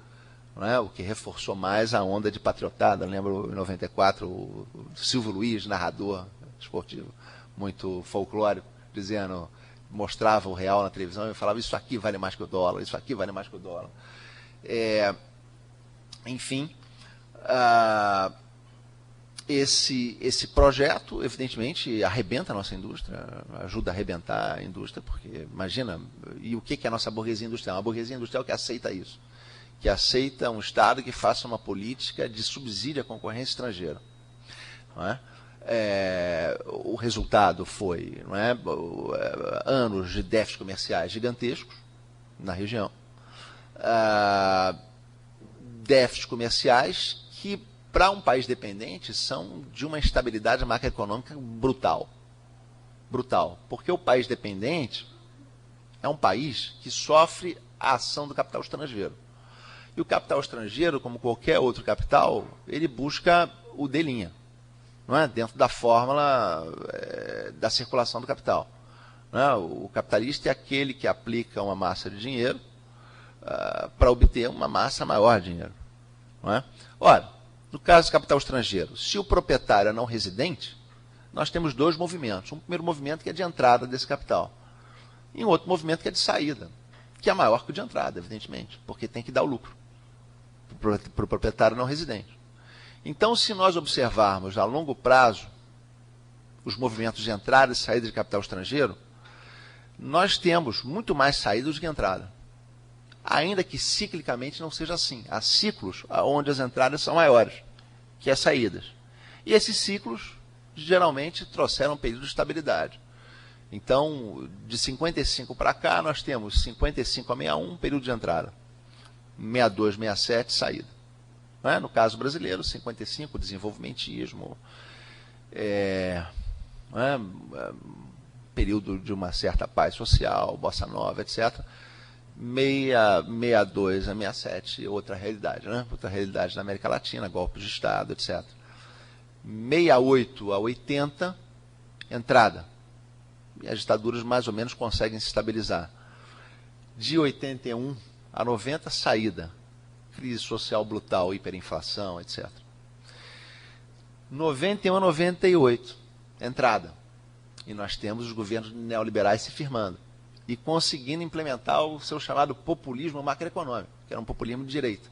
Né? O que reforçou mais a onda de patriotada. Eu lembro, em 94, o Silvio Luiz, narrador esportivo, muito folclórico, dizendo, mostrava o real na televisão e falava, isso aqui vale mais que o dólar, isso aqui vale mais que o dólar. Enfim, esse projeto, evidentemente, arrebenta a nossa indústria, ajuda a arrebentar a indústria, porque, imagina, e o que é a nossa burguesia industrial? Uma burguesia industrial que aceita isso, que aceita um Estado que faça uma política de subsídio à concorrência estrangeira. Não é? O resultado foi, não é, anos de déficits comerciais gigantescos na região, déficits comerciais que, para um país dependente, são de uma instabilidade macroeconômica brutal. Brutal. Porque o país dependente é um país que sofre a ação do capital estrangeiro. E o capital estrangeiro, como qualquer outro capital, ele busca o D', não é? Dentro da fórmula da circulação do capital. Não é? O capitalista é aquele que aplica uma massa de dinheiro para obter uma massa maior de dinheiro. Não é? Ora, no caso do capital estrangeiro, se o proprietário é não residente, nós temos dois movimentos. Um primeiro movimento que é de entrada desse capital, e um outro movimento que é de saída, que é maior que o de entrada, evidentemente, porque tem que dar o lucro para o proprietário não residente. Então, se nós observarmos a longo prazo os movimentos de entrada e saída de capital estrangeiro, nós temos muito mais saídas do que entrada. Ainda que ciclicamente não seja assim. Há ciclos onde as entradas são maiores que as saídas. E esses ciclos, geralmente, trouxeram um período de estabilidade. Então, de 55 para cá, nós temos 55 a 61, período de entrada. 62, 67, saída. Não é? No caso brasileiro, 55, desenvolvimentismo, período de uma certa paz social, bossa nova, etc. 62 a 67, outra realidade, né? Outra realidade na América Latina, golpes de Estado, etc. 68 a 80, entrada. E as ditaduras mais ou menos conseguem se estabilizar. De 81 a 90, saída. Crise social brutal, hiperinflação, etc. 91 a 98, entrada. E nós temos os governos neoliberais se firmando e conseguindo implementar o seu chamado populismo macroeconômico, que era um populismo de direita,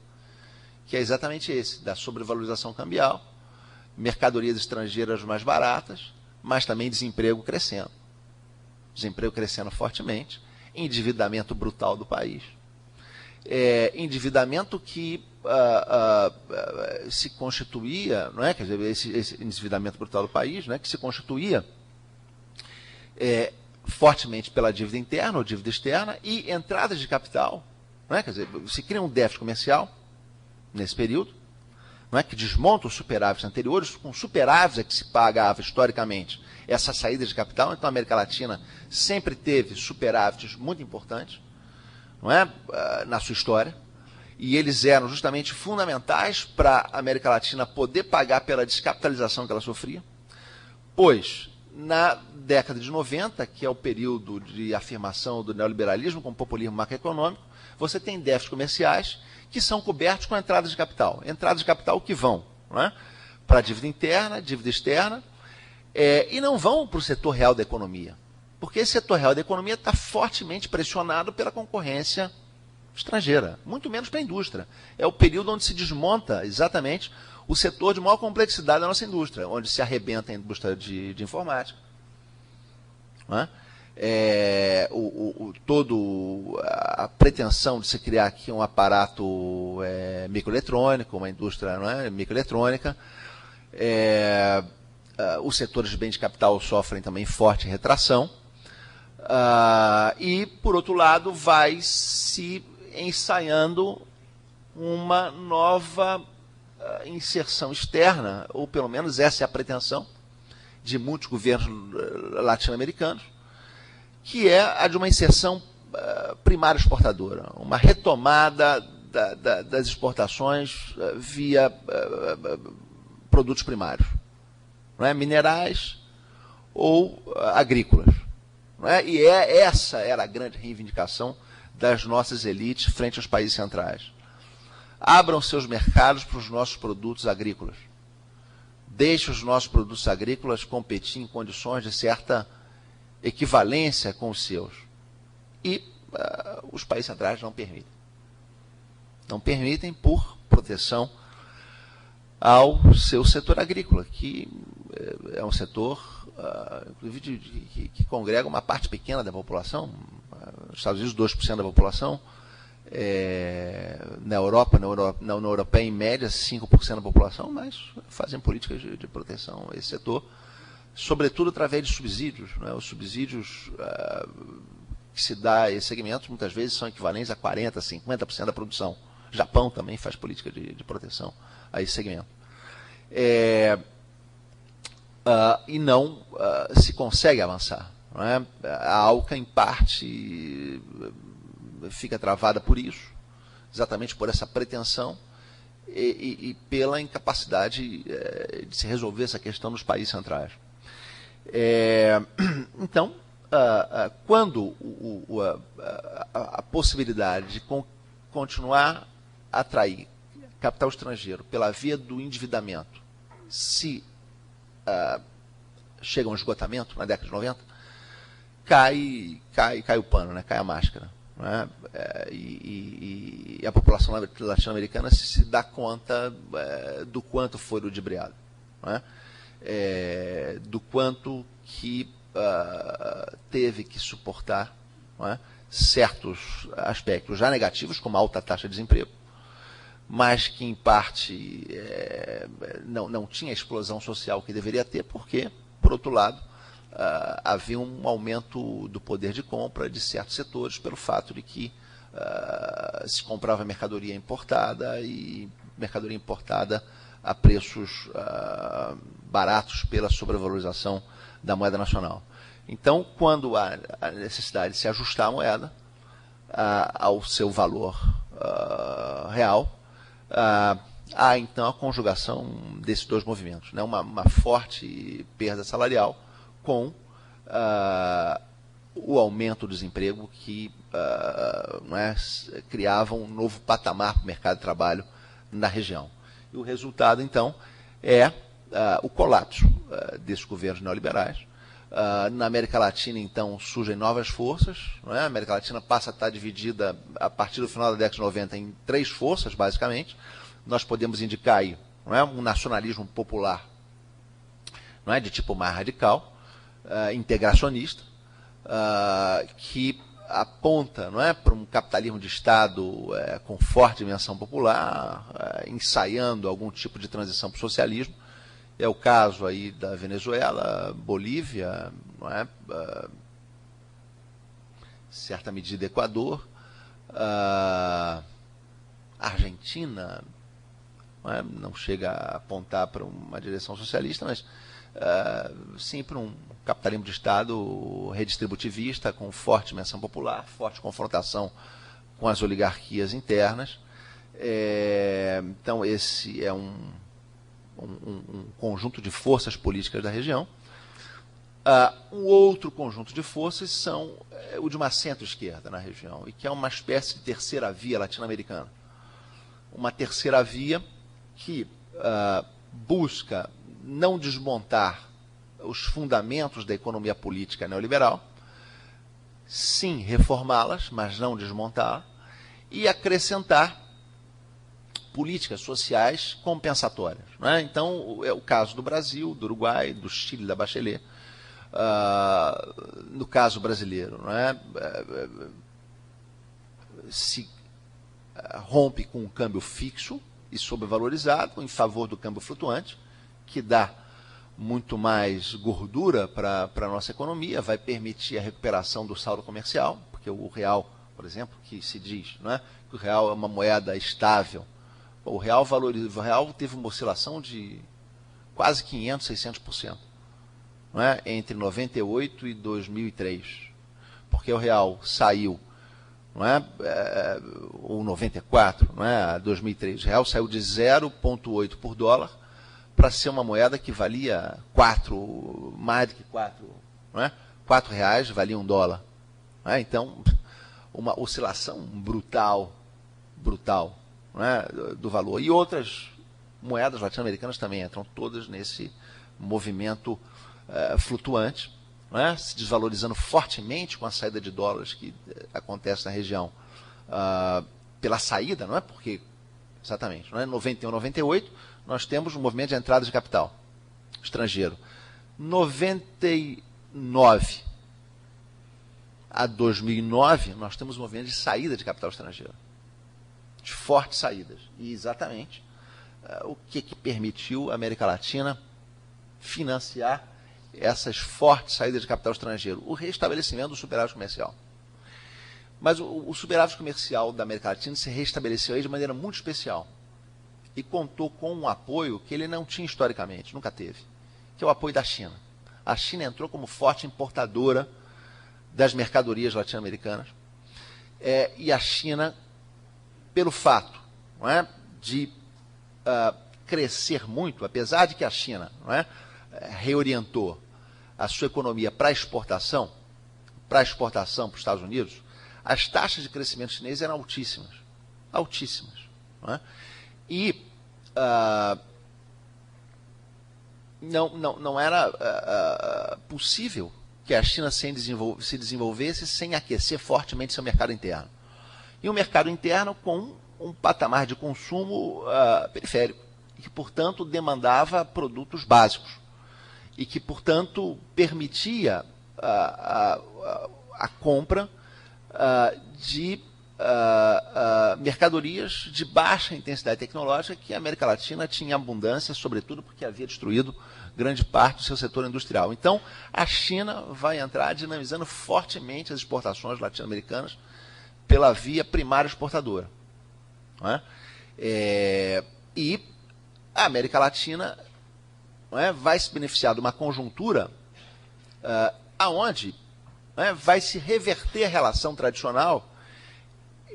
que é exatamente esse, da sobrevalorização cambial, mercadorias estrangeiras mais baratas, mas também desemprego crescendo. Desemprego crescendo fortemente, endividamento brutal do país. Endividamento que se constituía, não é? Quer dizer, esse endividamento brutal do país, né, que se constituía fortemente pela dívida interna ou dívida externa e entradas de capital, não é? Quer dizer, se cria um déficit comercial nesse período, não é? Que desmonta os superávites anteriores, com superávites é que se pagava historicamente essa saída de capital. Então a América Latina sempre teve superávites muito importantes, não é? Na sua história, e eles eram justamente fundamentais para a América Latina poder pagar pela descapitalização que ela sofria, pois na década de 90, que é o período de afirmação do neoliberalismo com populismo macroeconômico, você tem déficits comerciais que são cobertos com entradas de capital. Entradas de capital que vão, não é? Para a dívida interna, dívida externa, e não vão para o setor real da economia. Porque esse setor real da economia está fortemente pressionado pela concorrência estrangeira, muito menos para a indústria. É o período onde se desmonta exatamente o setor de maior complexidade da nossa indústria, onde se arrebenta a indústria de informática, não é? Todo a pretensão de se criar aqui um aparato microeletrônico, uma indústria, não é, microeletrônica. Os setores de bens de capital sofrem também forte retração. E, por outro lado, vai se ensaiando uma nova inserção externa, ou pelo menos essa é a pretensão de muitos governos latino-americanos, que é a de uma inserção primária exportadora, uma retomada das exportações via produtos primários, não é? Minerais ou agrícolas. Não é? E essa era a grande reivindicação das nossas elites frente aos países centrais. Abram seus mercados para os nossos produtos agrícolas. Deixem os nossos produtos agrícolas competir em condições de certa equivalência com os seus. E os países centrais não permitem. Não permitem por proteção ao seu setor agrícola, que é um setor, inclusive, que congrega uma parte pequena da população. Nos Estados Unidos, 2% da população. Na Europa, na União Europeia, em média, 5% da população, mas fazem políticas de proteção a esse setor, sobretudo através de subsídios. Né? Os subsídios que se dá a esse segmento, muitas vezes, são equivalentes a 40%, 50% da produção. O Japão também faz política de proteção a esse segmento. E não se consegue avançar. Não é? A ALCA, em parte, fica travada por isso, exatamente por essa pretensão e pela incapacidade de se resolver essa questão nos países centrais. Então, quando a possibilidade de continuar a atrair capital estrangeiro pela via do endividamento se chega a um esgotamento na década de 90, cai o pano, né? Cai a máscara. Né? E a população latino-americana se dá conta do quanto foi ludibriado, né? Do quanto que teve que suportar, né, certos aspectos já negativos, como a alta taxa de desemprego, mas que, em parte, não tinha a explosão social que deveria ter, porque, por outro lado, havia um aumento do poder de compra de certos setores pelo fato de que se comprava mercadoria importada e mercadoria importada a preços baratos pela sobrevalorização da moeda nacional. Então, quando há a necessidade de se ajustar a moeda ao seu valor real, há então a conjugação desses dois movimentos, né? Uma forte perda salarial com o aumento do desemprego que criava um novo patamar para o mercado de trabalho na região. E o resultado, então, é o colapso desses governos neoliberais. Na América Latina, então, surgem novas forças. Não é? A América Latina passa a estar dividida, a partir do final da década de 90, em 3 forças, basicamente. Nós podemos indicar aí, não é, um nacionalismo popular, não é, de tipo mais radical, integracionista, que aponta, não é, para um capitalismo de Estado com forte dimensão popular, ensaiando algum tipo de transição para o socialismo. É o caso aí da Venezuela, Bolívia, não é, certa medida Equador, Argentina, não chega a apontar para uma direção socialista, mas sim para um capitalismo de Estado redistributivista, com forte dimensão popular, forte confrontação com as oligarquias internas. Então, esse é um conjunto de forças políticas da região. Um outro conjunto de forças são o de uma centro-esquerda na região, e que é uma espécie de terceira via latino-americana. Uma terceira via que busca não desmontar os fundamentos da economia política neoliberal, sim reformá-las, mas não desmontá-las, e acrescentar políticas sociais compensatórias. Não é? Então, é o caso do Brasil, do Uruguai, do Chile, da Bachelet. No caso brasileiro, não é? Se rompe com o câmbio fixo e sobrevalorizado em favor do câmbio flutuante, que dá muito mais gordura para a nossa economia, vai permitir a recuperação do saldo comercial, porque o real, por exemplo, que se diz, não é, que o real é uma moeda estável. O real teve uma oscilação de quase 500%, 600%, não é, entre 98 e 2003, porque o real saiu, não é, ou 94, não é, 2003, o real saiu de 0,8 por dólar para ser uma moeda que valia mais do que 4, não é? 4 reais valia $1. Não é? Então, uma oscilação brutal, não é, do valor. E outras moedas latino-americanas também entram todas nesse movimento flutuante, não é? Se desvalorizando fortemente com a saída de dólares que acontece na região pela saída, não é? Porque, exatamente, não é? 91, 98, nós temos um movimento de entrada de capital estrangeiro. 99 a 2009, nós temos um movimento de saída de capital estrangeiro, de fortes saídas. E exatamente o que permitiu a América Latina financiar essas fortes saídas de capital estrangeiro? O restabelecimento do superávit comercial. Mas o superávit comercial da América Latina se restabeleceu aí de maneira muito especial e contou com um apoio que ele não tinha historicamente, nunca teve, que é o apoio da China. A China entrou como forte importadora das mercadorias latino-americanas, e a China, pelo fato, não é, de crescer muito, apesar de que a China, não é, reorientou a sua economia para exportação para os Estados Unidos, as taxas de crescimento chinês eram altíssimas. Não é? E não era possível que a China se desenvolvesse sem aquecer fortemente seu mercado interno. E um mercado interno com um patamar de consumo periférico, e que, portanto, demandava produtos básicos, e que, portanto, permitia a compra de mercadorias de baixa intensidade tecnológica, que a América Latina tinha abundância, sobretudo porque havia destruído grande parte do seu setor industrial. Então, a China vai entrar dinamizando fortemente as exportações latino-americanas pela via primária exportadora. Não é? E a América Latina, não é, vai se beneficiar de uma conjuntura aonde, não é, vai se reverter a relação tradicional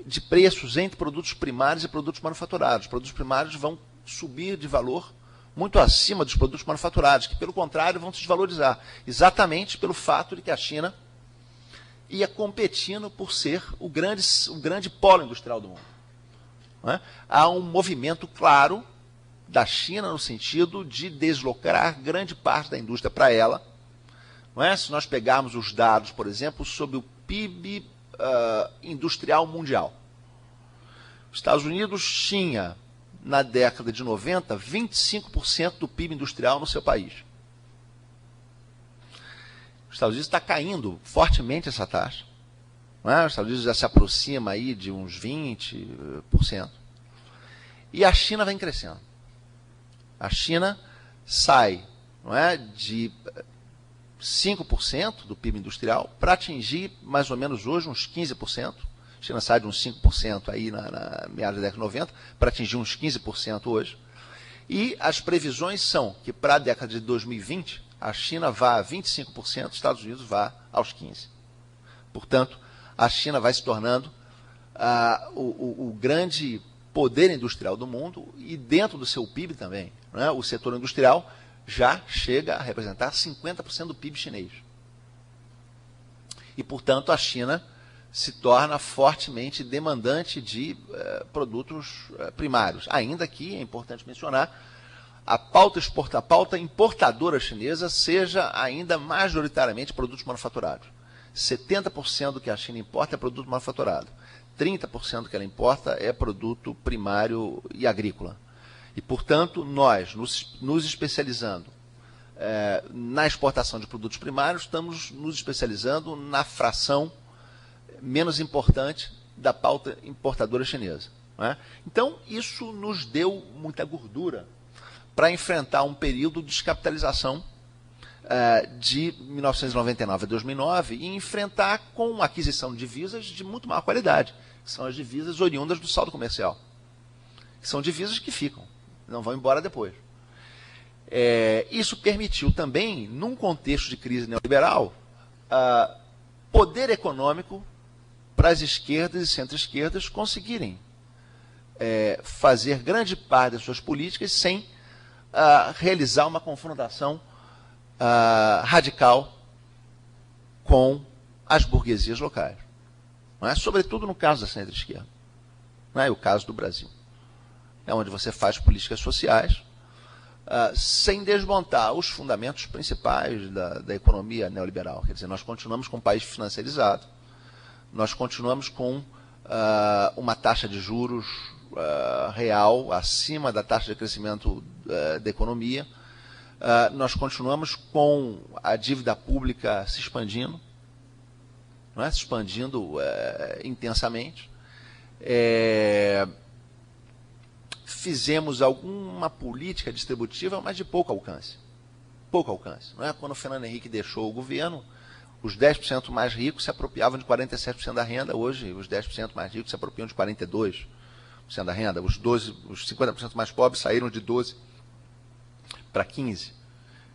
de preços entre produtos primários e produtos manufaturados. Os produtos primários vão subir de valor muito acima dos produtos manufaturados, que, pelo contrário, vão se desvalorizar, exatamente pelo fato de que a China ia competindo por ser o grande polo industrial do mundo. Não é? Há um movimento claro da China no sentido de deslocar grande parte da indústria para ela. Não é? Se nós pegarmos os dados, por exemplo, sobre o PIB industrial mundial. Os Estados Unidos tinha, na década de 90, 25% do PIB industrial no seu país. Os Estados Unidos está caindo fortemente essa taxa. Não é? Os Estados Unidos já se aproxima aí de uns 20%. E a China vem crescendo. A China sai, não é, de 5% do PIB industrial para atingir mais ou menos hoje uns 15%. A China sai de uns 5% aí na meados da década de 90 para atingir uns 15% hoje. E as previsões são que para a década de 2020 a China vá a 25%, os Estados Unidos vá aos 15%. Portanto, a China vai se tornando o grande poder industrial do mundo e dentro do seu PIB também. Né? O setor industrial já chega a representar 50% do PIB chinês. E, portanto, a China se torna fortemente demandante de produtos primários. Ainda que, é importante mencionar, a pauta importadora chinesa seja ainda majoritariamente produtos manufaturados. 70% do que a China importa é produto manufaturado. 30% do que ela importa é produto primário e agrícola. E, portanto, nós, nos especializando na exportação de produtos primários, estamos nos especializando na fração menos importante da pauta importadora chinesa. Não é? Então, isso nos deu muita gordura para enfrentar um período de descapitalização de 1999 a 2009 e enfrentar com aquisição de divisas de muito maior qualidade, que são as divisas oriundas do saldo comercial, que são divisas que ficam, não vão embora depois. Isso permitiu também, num contexto de crise neoliberal, poder econômico para as esquerdas e centro-esquerdas conseguirem fazer grande parte das suas políticas sem realizar uma confrontação radical com as burguesias locais. Não é? Sobretudo no caso da centro-esquerda. Não é o caso do Brasil. É onde você faz políticas sociais sem desmontar os fundamentos principais da economia neoliberal. Quer dizer, nós continuamos com um país financiarizado, nós continuamos com uma taxa de juros real acima da taxa de crescimento da economia, nós continuamos com a dívida pública se expandindo, não é? Se expandindo intensamente. Fizemos alguma política distributiva, mas de pouco alcance. Pouco alcance. Não é? Quando o Fernando Henrique deixou o governo, os 10% mais ricos se apropriavam de 47% da renda. Hoje, os 10% mais ricos se apropriam de 42% da renda. Os 50% mais pobres saíram de 12% para 15%. Quer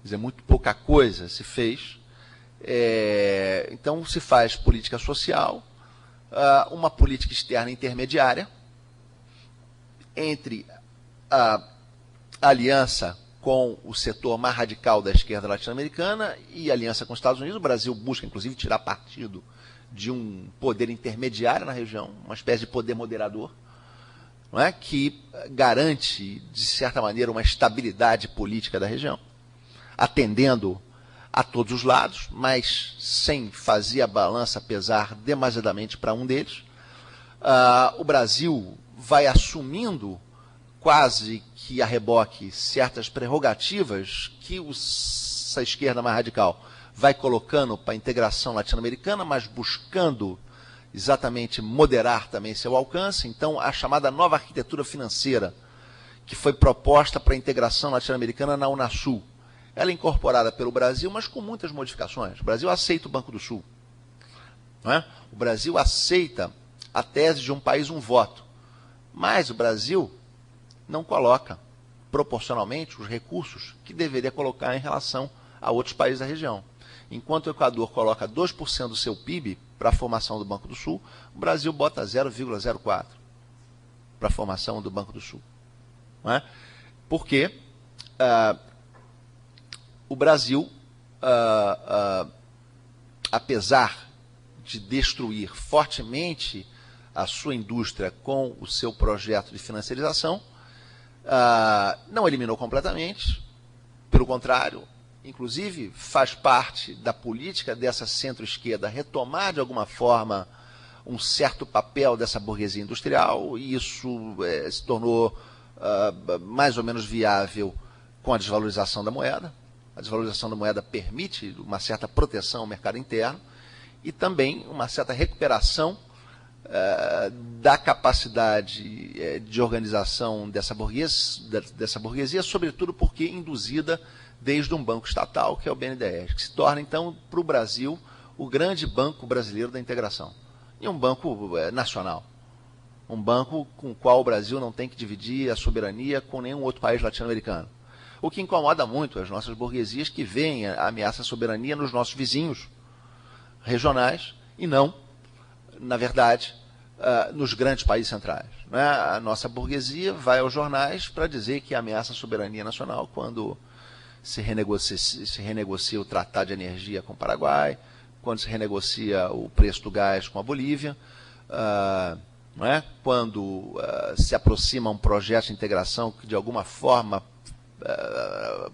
dizer, muito pouca coisa se fez. Então, se faz política social, uma política externa intermediária entre a aliança com o setor mais radical da esquerda latino-americana e a aliança com os Estados Unidos. O Brasil busca, inclusive, tirar partido de um poder intermediário na região, uma espécie de poder moderador, não é? Que garante, de certa maneira, uma estabilidade política da região, atendendo a todos os lados, mas sem fazer a balança pesar demasiadamente para um deles. O Brasil vai assumindo quase que a reboque certas prerrogativas que essa esquerda mais radical vai colocando para a integração latino-americana, mas buscando exatamente moderar também seu alcance. Então, a chamada nova arquitetura financeira, que foi proposta para a integração latino-americana na Unasul, ela é incorporada pelo Brasil, mas com muitas modificações. O Brasil aceita o Banco do Sul. Não é? O Brasil aceita a tese de um país, um voto. Mas o Brasil não coloca proporcionalmente os recursos que deveria colocar em relação a outros países da região. Enquanto o Equador coloca 2% do seu PIB para a formação do Banco do Sul, o Brasil bota 0,04% para a formação do Banco do Sul. Não é? Porque o Brasil, apesar de destruir fortemente a sua indústria com o seu projeto de financiarização, Não eliminou completamente, pelo contrário, inclusive faz parte da política dessa centro-esquerda retomar de alguma forma um certo papel dessa burguesia industrial, e isso se tornou mais ou menos viável com a desvalorização da moeda. A desvalorização da moeda permite uma certa proteção ao mercado interno e também uma certa recuperação da capacidade de organização dessa burguesia, sobretudo porque induzida desde um banco estatal, que é o BNDES, que se torna, então, para o Brasil, o grande banco brasileiro da integração. E um banco nacional. Um banco com o qual o Brasil não tem que dividir a soberania com nenhum outro país latino-americano. O que incomoda muito as nossas burguesias, que veem a ameaça à soberania nos nossos vizinhos regionais e não, na verdade, nos grandes países centrais. Né? A nossa burguesia vai aos jornais para dizer que ameaça a soberania nacional quando se renegocia o Tratado de Energia com o Paraguai, quando se renegocia o preço do gás com a Bolívia, quando se aproxima um projeto de integração que, de alguma forma,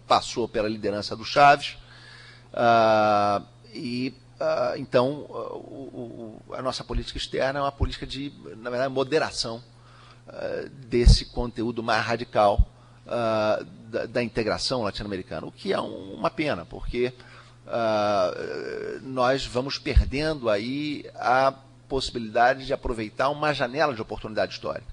passou pela liderança do Chaves, então, a nossa política externa é uma política de, na verdade, moderação desse conteúdo mais radical da integração latino-americana, o que é uma pena, porque nós vamos perdendo aí a possibilidade de aproveitar uma janela de oportunidade histórica.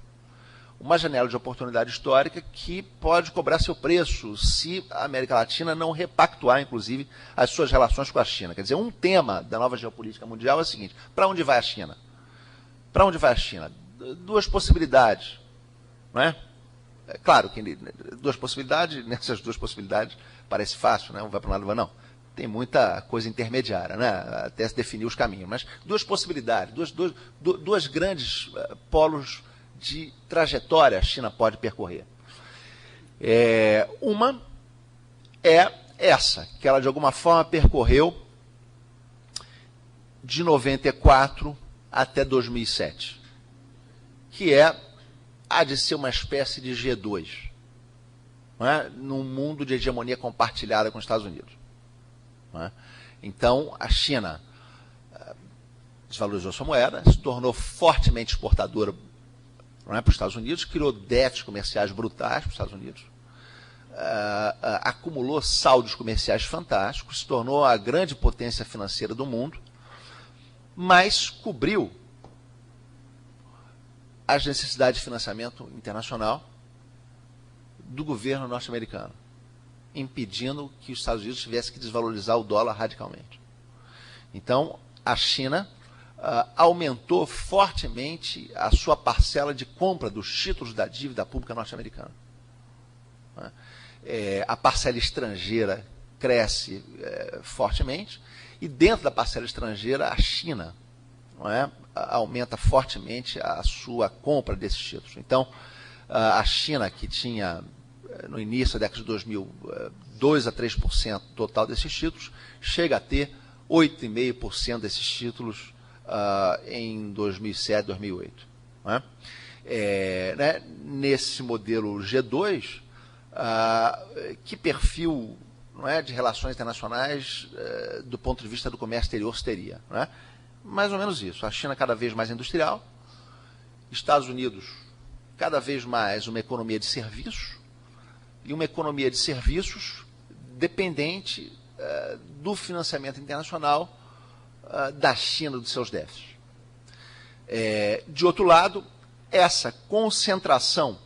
Uma janela de oportunidade histórica que pode cobrar seu preço se a América Latina não repactuar, inclusive, as suas relações com a China. Quer dizer, um tema da nova geopolítica mundial é o seguinte: para onde vai a China? Para onde vai a China? Duas possibilidades. Não é? Claro que duas possibilidades, nessas duas possibilidades parece fácil, né? Um vai para um lado e vai não. Tem muita coisa intermediária, né? Até se definir os caminhos. Mas duas possibilidades, duas grandes polos de trajetória a China pode percorrer. Uma é essa, que ela de alguma forma percorreu de 94 até 2007, que há de ser uma espécie de G2, não é? Num mundo de hegemonia compartilhada com os Estados Unidos. Não é? Então, a China desvalorizou sua moeda, se tornou fortemente exportadora para os Estados Unidos, criou déficits comerciais brutais para os Estados Unidos, acumulou saldos comerciais fantásticos, se tornou a grande potência financeira do mundo, mas cobriu as necessidades de financiamento internacional do governo norte-americano, impedindo que os Estados Unidos tivessem que desvalorizar o dólar radicalmente. Então, a China aumentou fortemente a sua parcela de compra dos títulos da dívida pública norte-americana. A parcela estrangeira cresce fortemente, e dentro da parcela estrangeira, a China aumenta fortemente a sua compra desses títulos. Então, a China, que tinha, no início da década de 2000, 2 a 3% total desses títulos, chega a ter 8,5% desses títulos em 2007, 2008. Nesse modelo G2, que perfil de relações internacionais do ponto de vista do comércio exterior teria? Mais ou menos isso. A China cada vez mais industrial, Estados Unidos cada vez mais uma economia de serviços, e uma economia de serviços dependente do financiamento internacional da China, dos seus déficits. De outro lado, essa concentração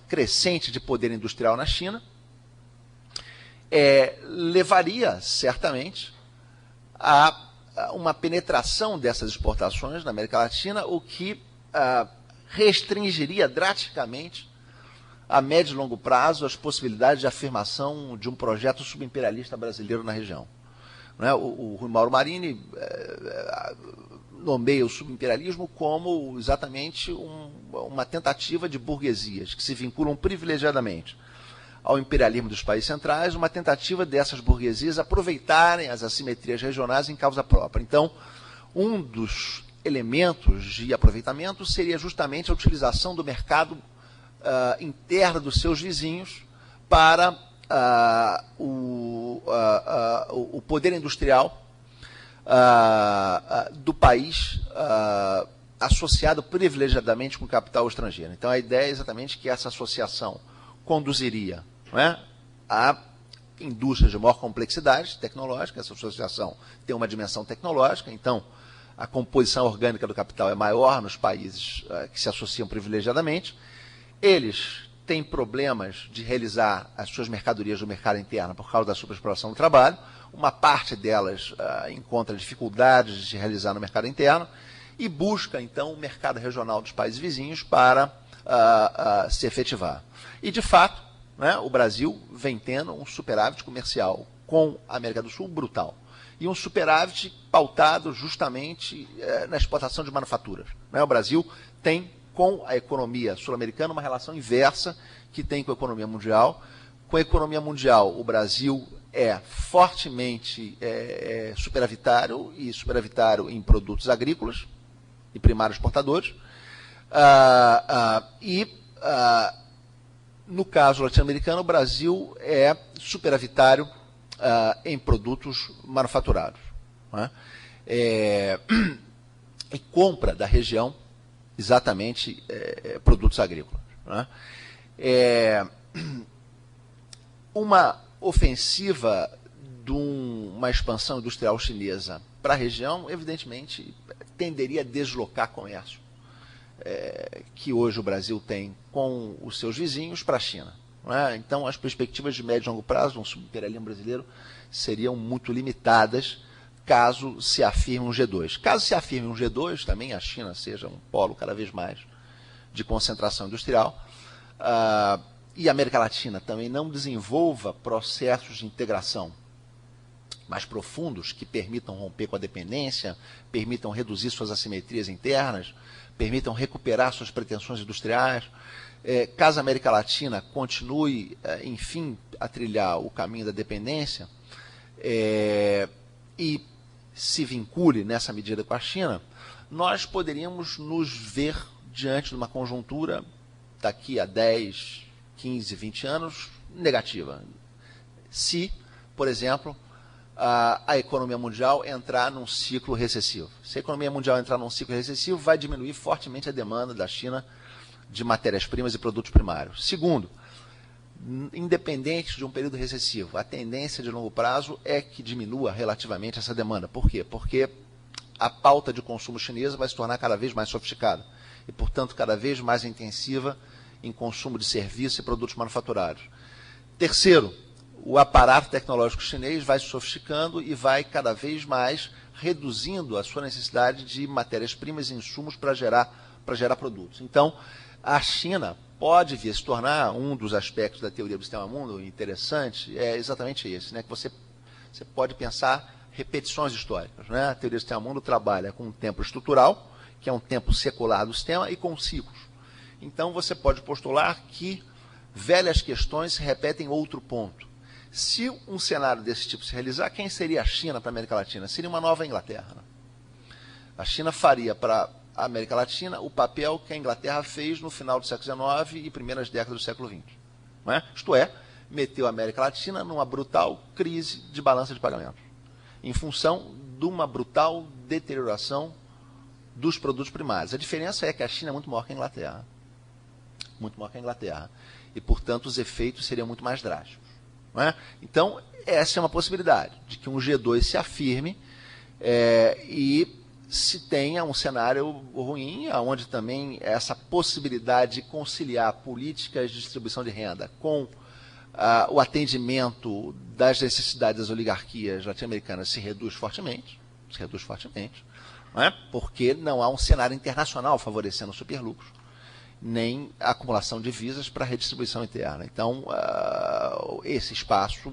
crescente de poder industrial na China levaria, certamente, a uma penetração dessas exportações na América Latina, o que restringiria drasticamente, a médio e longo prazo, as possibilidades de afirmação de um projeto subimperialista brasileiro na região. O Rui Mauro Marini nomeia o subimperialismo como exatamente uma tentativa de burguesias que se vinculam privilegiadamente ao imperialismo dos países centrais, uma tentativa dessas burguesias aproveitarem as assimetrias regionais em causa própria. Então, um dos elementos de aproveitamento seria justamente a utilização do mercado interna dos seus vizinhos para o poder industrial do país associado privilegiadamente com capital estrangeiro. Então, a ideia é exatamente que essa associação conduziria, não é, a indústrias de maior complexidade tecnológica. Essa associação tem uma dimensão tecnológica, então a composição orgânica do capital é maior nos países que se associam privilegiadamente. Eles têm problemas de realizar as suas mercadorias do mercado interno por causa da superexploração do trabalho. Uma parte delas encontra dificuldades de se realizar no mercado interno e busca, então, o mercado regional dos países vizinhos para se efetivar. E, de fato, né, o Brasil vem tendo um superávit comercial com a América do Sul brutal. E um superávit pautado justamente na exportação de manufaturas. Né? O Brasil tem com a economia sul-americana uma relação inversa que tem com a economia mundial. Com a economia mundial, o Brasil é fortemente superavitário, e superavitário em produtos agrícolas e primários exportadores. No caso latino-americano, o Brasil é superavitário em produtos manufaturados. Né? E compra da região exatamente produtos agrícolas. Né? Uma ofensiva de uma expansão industrial chinesa para a região, evidentemente, tenderia a deslocar comércio que hoje o Brasil tem com os seus vizinhos para a China. Não é? Então, as perspectivas de médio e longo prazo de um subimperialismo brasileiro seriam muito limitadas caso se afirme um G2. Caso se afirme um G2, também a China seja um polo cada vez mais de concentração industrial, e a América Latina também não desenvolva processos de integração mais profundos que permitam romper com a dependência, permitam reduzir suas assimetrias internas, permitam recuperar suas pretensões industriais. Caso a América Latina continue, enfim, a trilhar o caminho da dependência e se vincule nessa medida com a China, nós poderíamos nos ver diante de uma conjuntura daqui a 10, 15, 20 anos negativa. Se, por exemplo, a economia mundial entrar num ciclo recessivo. Se a economia mundial entrar num ciclo recessivo, vai diminuir fortemente a demanda da China de matérias-primas e produtos primários. Segundo, independente de um período recessivo, a tendência de longo prazo é que diminua relativamente essa demanda. Por quê? Porque a pauta de consumo chinesa vai se tornar cada vez mais sofisticada e, portanto, cada vez mais intensiva em consumo de serviços e produtos manufaturados. Terceiro, o aparato tecnológico chinês vai se sofisticando e vai cada vez mais reduzindo a sua necessidade de matérias-primas e insumos para gerar produtos. Então, a China pode vir a se tornar, um dos aspectos da teoria do sistema mundo interessante é exatamente esse, né? Que você pode pensar repetições históricas. Né? A teoria do sistema mundo trabalha com um tempo estrutural, que é um tempo secular do sistema, e com ciclos. Então, você pode postular que velhas questões se repetem em outro ponto. Se um cenário desse tipo se realizar, quem seria a China para a América Latina? Seria uma nova Inglaterra. A China faria para a América Latina o papel que a Inglaterra fez no final do século XIX e primeiras décadas do século XX. Não é? Isto é, meteu a América Latina numa brutal crise de balança de pagamentos, em função de uma brutal deterioração dos produtos primários. A diferença é que a China é muito maior que a Inglaterra. Muito maior que a Inglaterra. E, portanto, os efeitos seriam muito mais drásticos. Não é? Então, essa é uma possibilidade de que um G2 se afirme e se tenha um cenário ruim, onde também essa possibilidade de conciliar políticas de distribuição de renda com o atendimento das necessidades das oligarquias latino-americanas se reduz fortemente, não é? Porque não há um cenário internacional favorecendo o superlucro, nem a acumulação de divisas para a redistribuição interna. Então, esse espaço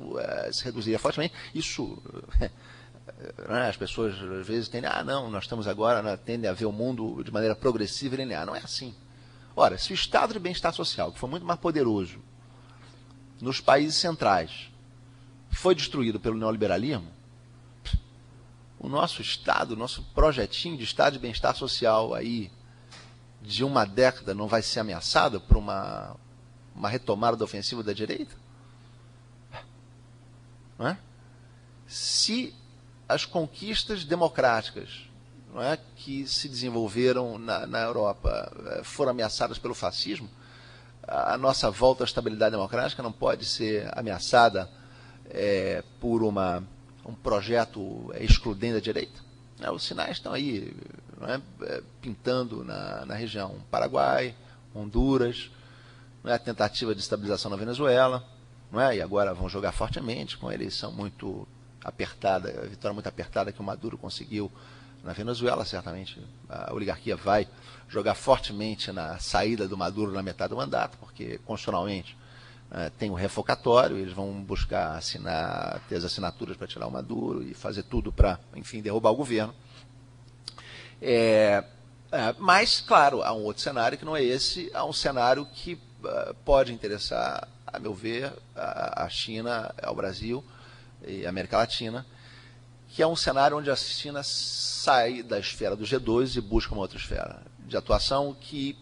se reduziria fortemente. Isso, as pessoas às vezes tendem, não, nós estamos agora, tendem a ver o mundo de maneira progressiva e linear. Não é assim. Ora, se o Estado de bem-estar social, que foi muito mais poderoso nos países centrais, foi destruído pelo neoliberalismo, o nosso Estado, o nosso projetinho de Estado de bem-estar social aí, de uma década não vai ser ameaçado por uma retomada da ofensiva da direita? Não é? Se as conquistas democráticas, não é, que se desenvolveram na Europa foram ameaçadas pelo fascismo, a nossa volta à estabilidade democrática não pode ser ameaçada por um projeto excludente da direita? Os sinais estão aí, não é, pintando na região. Paraguai, Honduras, não é, a tentativa de estabilização na Venezuela, não é, e agora vão jogar fortemente com a eleição muito apertada, a vitória muito apertada que o Maduro conseguiu na Venezuela. Certamente a oligarquia vai jogar fortemente na saída do Maduro na metade do mandato, porque constitucionalmente tem o revocatório, eles vão buscar ter as assinaturas para tirar o Maduro e fazer tudo para, enfim, derrubar o governo. Mas, claro, há um outro cenário que não é esse, há um cenário que pode interessar, a meu ver, a China, ao Brasil e a América Latina, que é um cenário onde a China sai da esfera do G2 e busca uma outra esfera de atuação que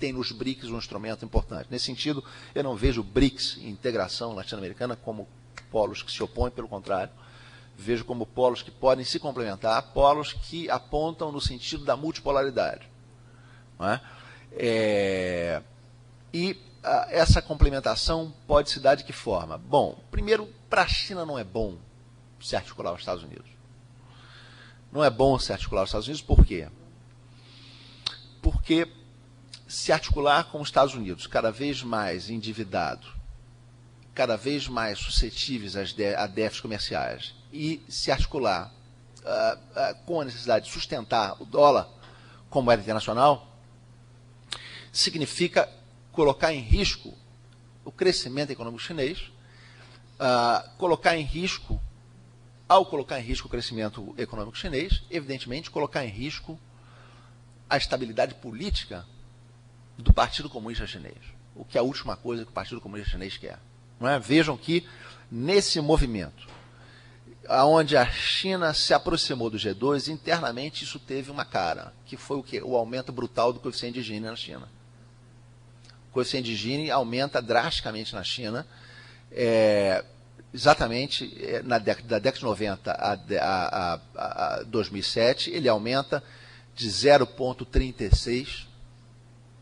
tem nos BRICS um instrumento importante. Nesse sentido, eu não vejo BRICS e integração latino-americana como polos que se opõem, pelo contrário, vejo como polos que podem se complementar, polos que apontam no sentido da multipolaridade. Não é? Essa complementação pode se dar de que forma? Bom, primeiro, para a China não é bom se articular aos Estados Unidos. Não é bom se articular aos Estados Unidos, por quê? Porque se articular com os Estados Unidos, cada vez mais endividado, cada vez mais suscetíveis a déficits comerciais, e se articular com a necessidade de sustentar o dólar como moeda internacional, significa colocar em risco o crescimento econômico chinês, colocar em risco, ao colocar em risco o crescimento econômico chinês, evidentemente colocar em risco a estabilidade política do Partido Comunista Chinês, o que é a última coisa que o Partido Comunista Chinês quer. Não é? Vejam que nesse movimento, onde a China se aproximou do G2, internamente isso teve uma cara, que foi o quê? O aumento brutal do coeficiente de Gini na China. O coeficiente de Gini aumenta drasticamente na China, exatamente da década de 90 a 2007, ele aumenta de 0,36,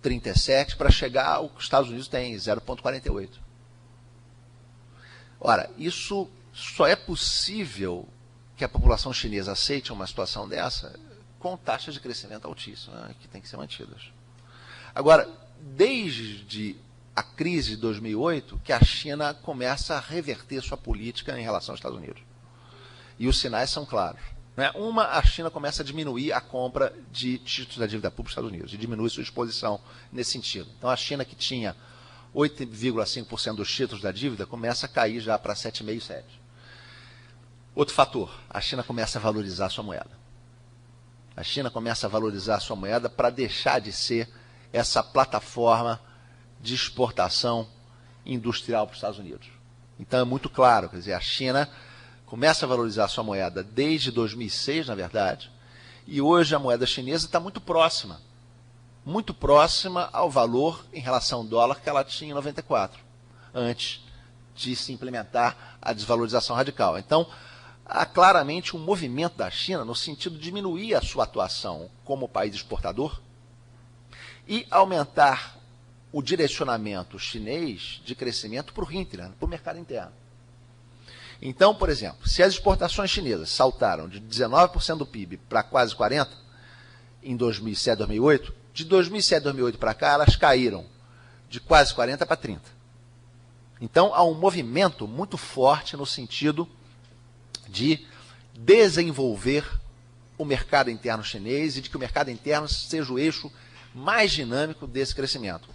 37, para chegar ao que os Estados Unidos têm, 0,48. Ora, isso só é possível que a população chinesa aceite uma situação dessa com taxas de crescimento altíssimas, né, que têm que ser mantidas. Agora, desde a crise de 2008, que a China começa a reverter sua política em relação aos Estados Unidos. E os sinais são claros. Né? A China começa a diminuir a compra de títulos da dívida pública dos Estados Unidos, e diminui sua exposição nesse sentido. Então, a China, que tinha 8,5% dos títulos da dívida, começa a cair já para 7,5%, 7%. Outro fator, a China começa a valorizar a sua moeda. A China começa a valorizar a sua moeda para deixar de ser essa plataforma de exportação industrial para os Estados Unidos. Então é muito claro, quer dizer, a China começa a valorizar a sua moeda desde 2006, na verdade, e hoje a moeda chinesa está muito próxima ao valor em relação ao dólar que ela tinha em 94, antes de se implementar a desvalorização radical. Então, há claramente um movimento da China no sentido de diminuir a sua atuação como país exportador e aumentar o direcionamento chinês de crescimento para o hinterland, para o mercado interno. Então, por exemplo, se as exportações chinesas saltaram de 19% do PIB para quase 40% em 2007, 2008, de 2007, 2008 para cá, elas caíram de quase 40% para 30%. Então, há um movimento muito forte no sentido de desenvolver o mercado interno chinês e de que o mercado interno seja o eixo mais dinâmico desse crescimento.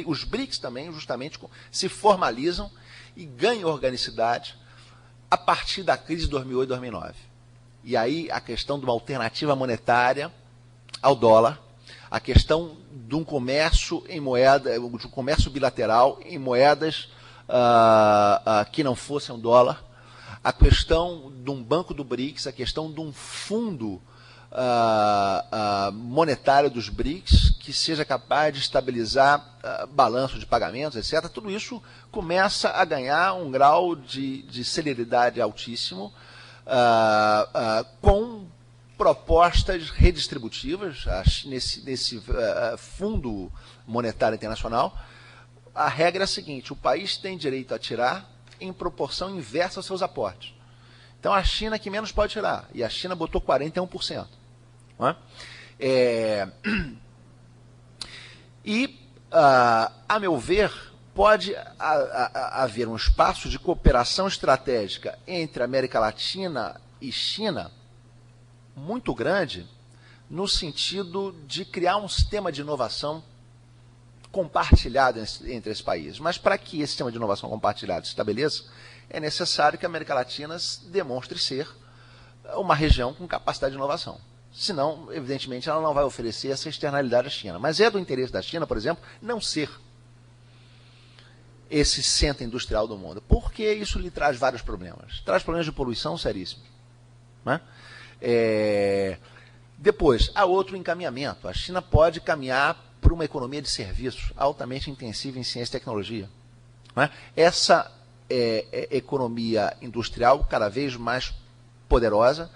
Os BRICS também, justamente, se formalizam e ganham organicidade a partir da crise de 2008 e 2009. E aí a questão de uma alternativa monetária ao dólar, a questão de um comércio em moeda, de um comércio bilateral em moedas que não fossem o dólar, a questão de um banco do BRICS, a questão de um fundo monetária dos BRICS que seja capaz de estabilizar balanço de pagamentos, etc. Tudo isso começa a ganhar um grau de celeridade altíssimo, com propostas redistributivas nesse Fundo Monetário Internacional. A regra é a seguinte: o país tem direito a tirar em proporção inversa aos seus aportes. Então, a China que menos pode tirar, e a China botou 41%. Não é? A meu ver, pode haver um espaço de cooperação estratégica entre América Latina e China muito grande, no sentido de criar um sistema de inovação compartilhado entre esses países. Mas para que esse sistema de inovação compartilhado se estabeleça, é necessário que a América Latina demonstre ser uma região com capacidade de inovação. Senão, evidentemente, ela não vai oferecer essa externalidade à China. Mas é do interesse da China, por exemplo, não ser esse centro industrial do mundo, porque isso lhe traz vários problemas. Traz problemas de poluição seríssimos. Né? Depois, há outro encaminhamento. A China pode caminhar para uma economia de serviços altamente intensiva em ciência e tecnologia. Né? Essa economia industrial cada vez mais poderosa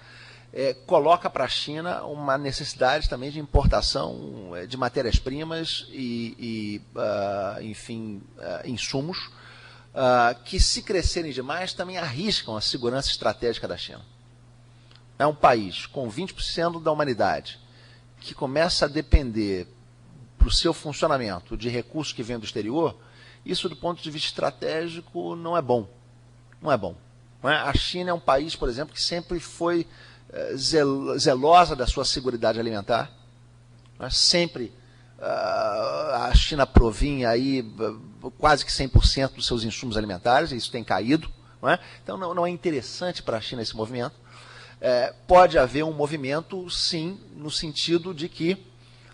coloca para a China uma necessidade também de importação de matérias-primas e insumos que, se crescerem demais, também arriscam a segurança estratégica da China. É um país com 20% da humanidade que começa a depender para o seu funcionamento de recursos que vêm do exterior. Isso, do ponto de vista estratégico, não é bom. Não é bom. Não é? A China é um país, por exemplo, que sempre foi zelosa da sua seguridade alimentar. Não é? Sempre a China provinha aí quase que 100% dos seus insumos alimentares, e isso tem caído. Não é? Então, não é interessante para a China esse movimento. Pode haver um movimento, sim, no sentido de que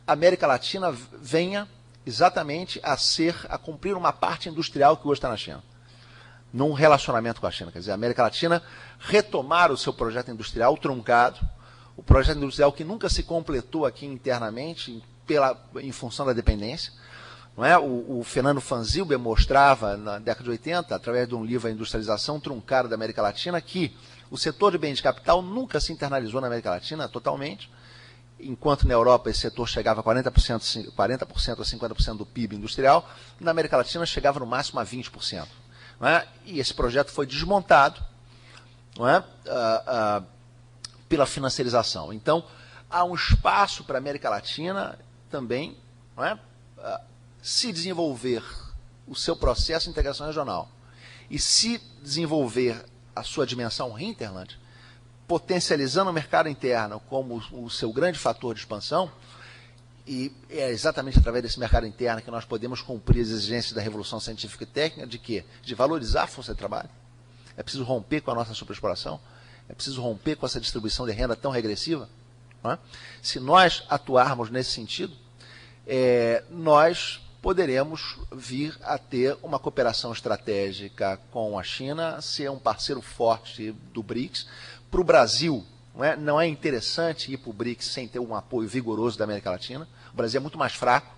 a América Latina venha exatamente a cumprir uma parte industrial que hoje está na China, num relacionamento com a China. Quer dizer, a América Latina retomar o seu projeto industrial truncado, o projeto industrial que nunca se completou aqui internamente em função da dependência. Não é? O Fernando Fanzilber mostrava, na década de 80, através de um livro, A Industrialização Truncada da América Latina, que o setor de bens de capital nunca se internalizou na América Latina totalmente, enquanto na Europa esse setor chegava a 40% a 50% do PIB industrial, na América Latina chegava no máximo a 20%. Não é? E esse projeto foi desmontado, não é? Pela financiarização. Então, há um espaço para a América Latina também, não é? Se desenvolver o seu processo de integração regional e se desenvolver a sua dimensão hinterland, potencializando o mercado interno como o seu grande fator de expansão, e é exatamente através desse mercado interno que nós podemos cumprir as exigências da revolução científica e técnica, de quê? De valorizar a força de trabalho. É preciso romper com a nossa superexploração, é preciso romper com essa distribuição de renda tão regressiva. Não é? Se nós atuarmos nesse sentido, nós poderemos vir a ter uma cooperação estratégica com a China, ser um parceiro forte do BRICS. Para o Brasil, não é interessante ir para o BRICS sem ter um apoio vigoroso da América Latina. O Brasil é muito mais fraco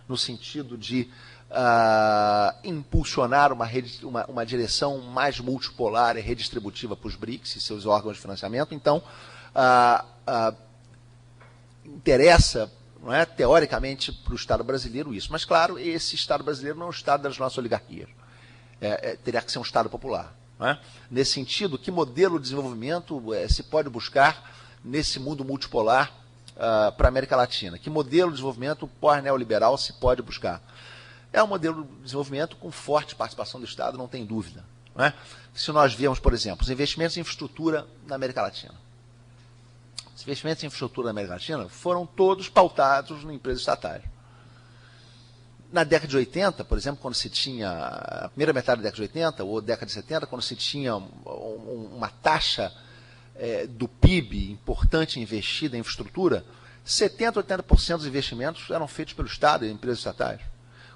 no sentido de impulsionar uma direção mais multipolar e redistributiva para os BRICS e seus órgãos de financiamento. Então, interessa, não é, teoricamente, para o Estado brasileiro isso. Mas, claro, esse Estado brasileiro não é o Estado das nossas oligarquias. Teria que ser um Estado popular. Não é? Nesse sentido, que modelo de desenvolvimento se pode buscar nesse mundo multipolar para a América Latina? Que modelo de desenvolvimento pós-neoliberal se pode buscar? É um modelo de desenvolvimento com forte participação do Estado, não tem dúvida. Não é? Se nós vemos, por exemplo, os investimentos em infraestrutura na América Latina. Os investimentos em infraestrutura na América Latina foram todos pautados em empresas estatais. Na década de 80, por exemplo, quando se tinha, a primeira metade da década de 80 ou década de 70, quando se tinha uma taxa do PIB importante investida em infraestrutura, 70% a 80% dos investimentos eram feitos pelo Estado e empresas estatais.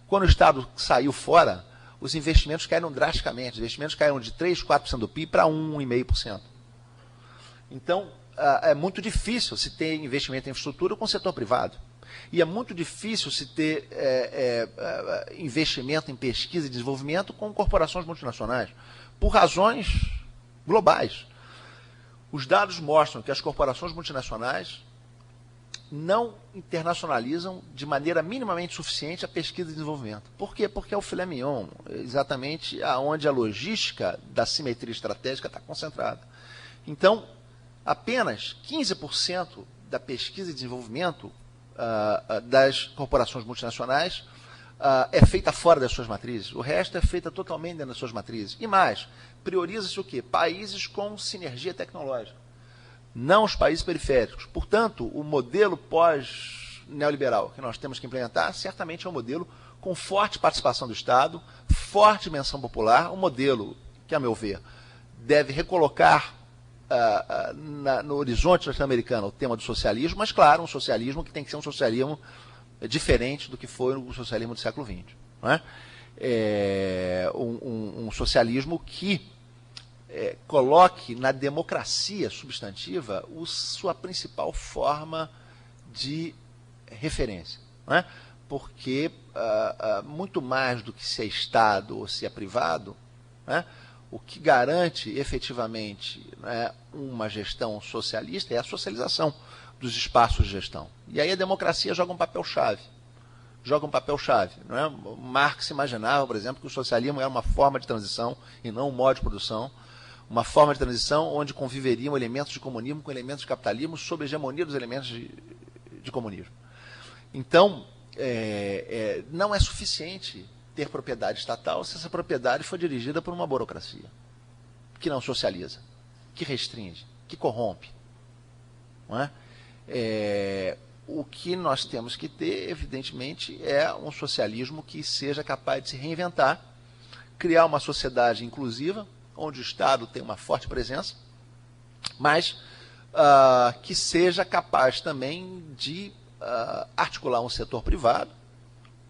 Quando o Estado saiu fora, os investimentos caíram drasticamente. Os investimentos caíram de 3%, 4% do PIB para 1,5%. Então, é muito difícil se ter investimento em infraestrutura com o setor privado. E é muito difícil se ter investimento em pesquisa e desenvolvimento com corporações multinacionais, por razões globais. Os dados mostram que as corporações multinacionais não internacionalizam de maneira minimamente suficiente a pesquisa e desenvolvimento. Por quê? Porque é o filé mignon, exatamente onde a logística da simetria estratégica está concentrada. Então, apenas 15% da pesquisa e desenvolvimento das corporações multinacionais é feita fora das suas matrizes. O resto é feita totalmente dentro das suas matrizes. E mais, prioriza-se o quê? Países com sinergia tecnológica, não os países periféricos. Portanto, o modelo pós-neoliberal que nós temos que implementar certamente é um modelo com forte participação do Estado, forte dimensão popular, um modelo que, a meu ver, deve recolocar no horizonte norte-americano o tema do socialismo, mas, claro, um socialismo que tem que ser um socialismo diferente do que foi o socialismo do século XX. Não é? Um socialismo que coloque na democracia substantiva sua principal forma de referência. Não é? Porque, muito mais do que se é Estado ou se é privado, né, o que garante efetivamente, né, uma gestão socialista é a socialização dos espaços de gestão. E aí a democracia joga um papel-chave. Não é? Marx imaginava, por exemplo, que o socialismo era uma forma de transição e não um modo de produção, uma forma de transição onde conviveriam elementos de comunismo com elementos de capitalismo sob a hegemonia dos elementos de comunismo. Então, não é suficiente ter propriedade estatal se essa propriedade for dirigida por uma burocracia que não socializa, que restringe, que corrompe. Não é? O que nós temos que ter, evidentemente, é um socialismo que seja capaz de se reinventar, criar uma sociedade inclusiva, onde o Estado tem uma forte presença, mas que seja capaz também de articular um setor privado,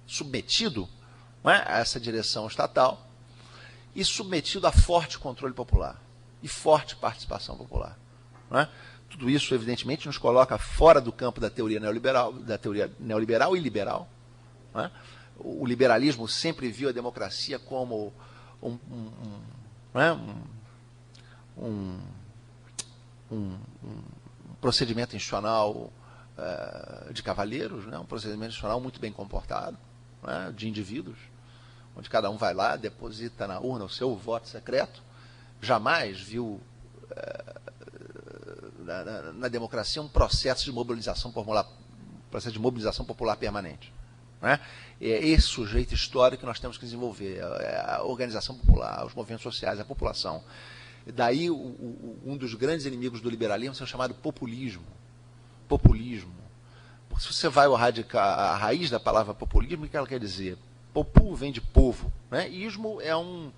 submetido, não é, a essa direção estatal, e submetido a forte controle popular e forte participação popular. Não é? Tudo isso, evidentemente, nos coloca fora do campo da teoria neoliberal e liberal. Não é? O liberalismo sempre viu a democracia como um procedimento institucional de cavalheiros, né? Um procedimento institucional muito bem comportado, né? De indivíduos, onde cada um vai lá, deposita na urna o seu voto secreto. Jamais viu na democracia um processo de mobilização popular permanente. Né? É esse sujeito histórico que nós temos que desenvolver, a organização popular, os movimentos sociais, a população. Daí um dos grandes inimigos do liberalismo é o chamado populismo. Porque se você vai a raiz da palavra populismo, o que ela quer dizer? Popu vem de povo, né? Ismo é um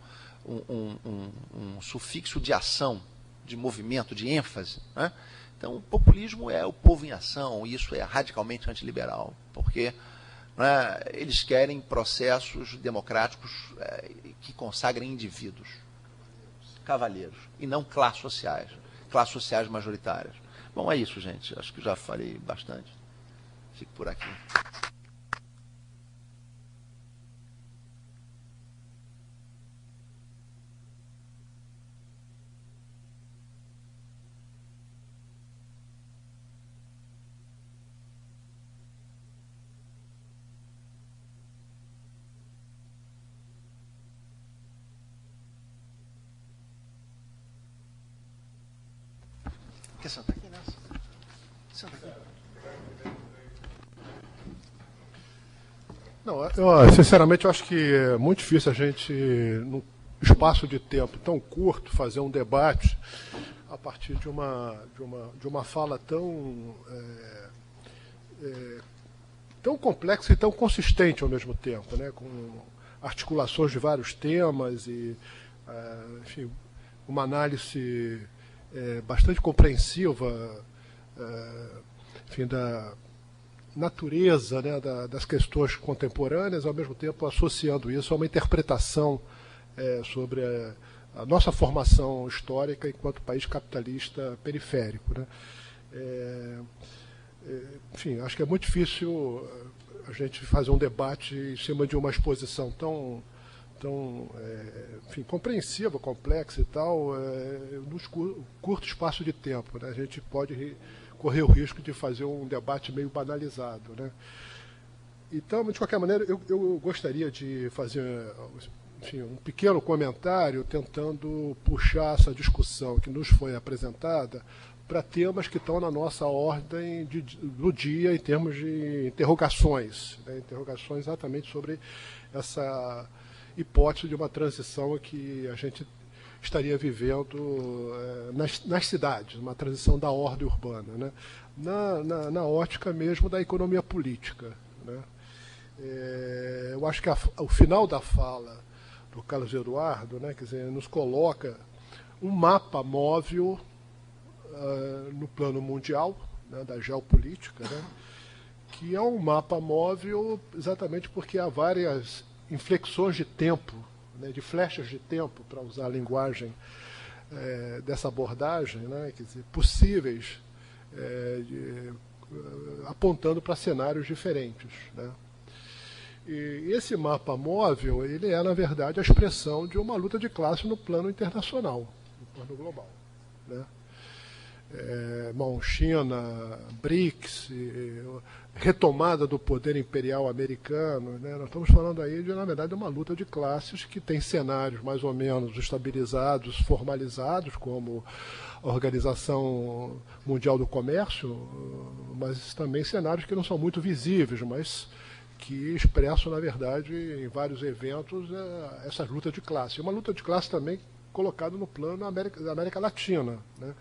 sufixo de ação, de movimento, de ênfase. Né? Então, o populismo é o povo em ação, e isso é radicalmente antiliberal, porque, né, eles querem processos democráticos que consagrem indivíduos, cavalheiros, e não classes sociais majoritárias. Bom, é isso, gente. Acho que já falei bastante. Fico por aqui. Quer sentar aqui nessa? Senta aqui. Não, sinceramente, eu acho que é muito difícil a gente, num espaço de tempo tão curto, fazer um debate a partir de uma fala tão complexa e tão consistente ao mesmo tempo, né? Com articulações de vários temas e, enfim, uma análise bastante compreensiva, enfim, da natureza, né, das questões contemporâneas, ao mesmo tempo associando isso a uma interpretação sobre a nossa formação histórica enquanto país capitalista periférico, né? Enfim, acho que é muito difícil a gente fazer um debate em cima de uma exposição tão enfim, compreensiva, complexa e tal, nos curto espaço de tempo, né? A gente pode correr o risco de fazer um debate meio banalizado, né? Então, de qualquer maneira, eu gostaria de fazer, enfim, um pequeno comentário tentando puxar essa discussão que nos foi apresentada para temas que estão na nossa ordem do dia em termos de interrogações, né? Interrogações exatamente sobre essa hipótese de uma transição que a gente estaria vivendo nas cidades, uma transição da ordem urbana, né? Na ótica mesmo da economia política, né? Eu acho que o final da fala do Carlos Eduardo, né, quer dizer, nos coloca um mapa móvel no plano mundial, né, da geopolítica, né, que é um mapa móvel exatamente porque há várias inflexões de tempo, né, de flechas de tempo, para usar a linguagem dessa abordagem, né, quer dizer, possíveis, apontando para cenários diferentes, né. E esse mapa móvel, ele é, na verdade, a expressão de uma luta de classe no plano internacional, no plano global, né. Bom, China, BRICS, retomada do poder imperial americano, né? Nós estamos falando aí de, na verdade, uma luta de classes que tem cenários mais ou menos estabilizados, formalizados, como a Organização Mundial do Comércio, mas também cenários que não são muito visíveis, mas que expressam, na verdade, em vários eventos, essa luta de classe. Uma luta de classe também colocada no plano da América Latina, né?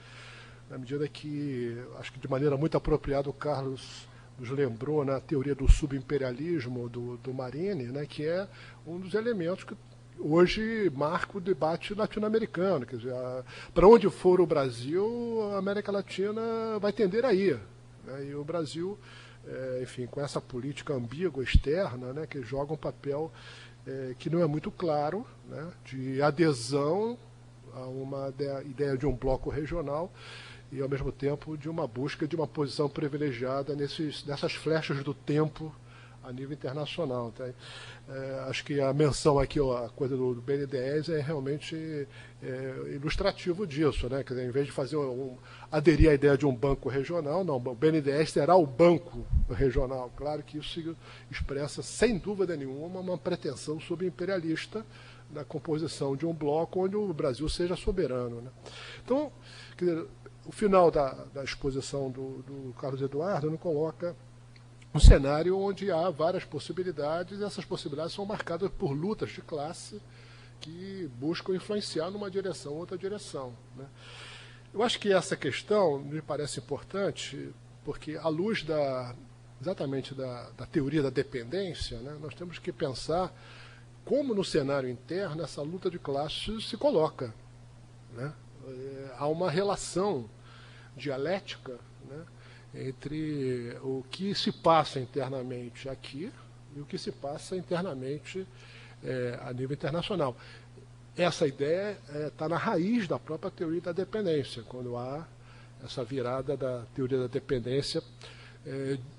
Na medida que, acho que de maneira muito apropriada, o Carlos nos lembrou na teoria do subimperialismo do Marini, né, que é um dos elementos que hoje marca o debate latino-americano. Quer dizer, para onde for o Brasil, a América Latina vai tender a ir, né, e o Brasil, enfim, com essa política ambígua externa, né, que joga um papel que não é muito claro, né, de adesão a uma ideia de um bloco regional, e, ao mesmo tempo, de uma busca de uma posição privilegiada nessas flechas do tempo a nível internacional. Tá? Acho que a menção aqui, a coisa do BNDES, é realmente ilustrativo disso, né? Quer dizer, em vez de fazer aderir à ideia de um banco regional, não, o BNDES será o banco regional. Claro que isso expressa, sem dúvida nenhuma, uma pretensão subimperialista na composição de um bloco onde o Brasil seja soberano, né? Então, quer dizer, o final da exposição do Carlos Eduardo nos coloca um cenário onde há várias possibilidades, e essas possibilidades são marcadas por lutas de classe que buscam influenciar numa direção ou outra direção, né? Eu acho que essa questão me parece importante, porque, à luz exatamente da teoria da dependência, né, nós temos que pensar como, no cenário interno, essa luta de classes se coloca, né? Há uma relação dialética, né, entre o que se passa internamente aqui e o que se passa internamente a nível internacional. Essa ideia está na raiz da própria teoria da dependência, quando há essa virada da teoria da dependência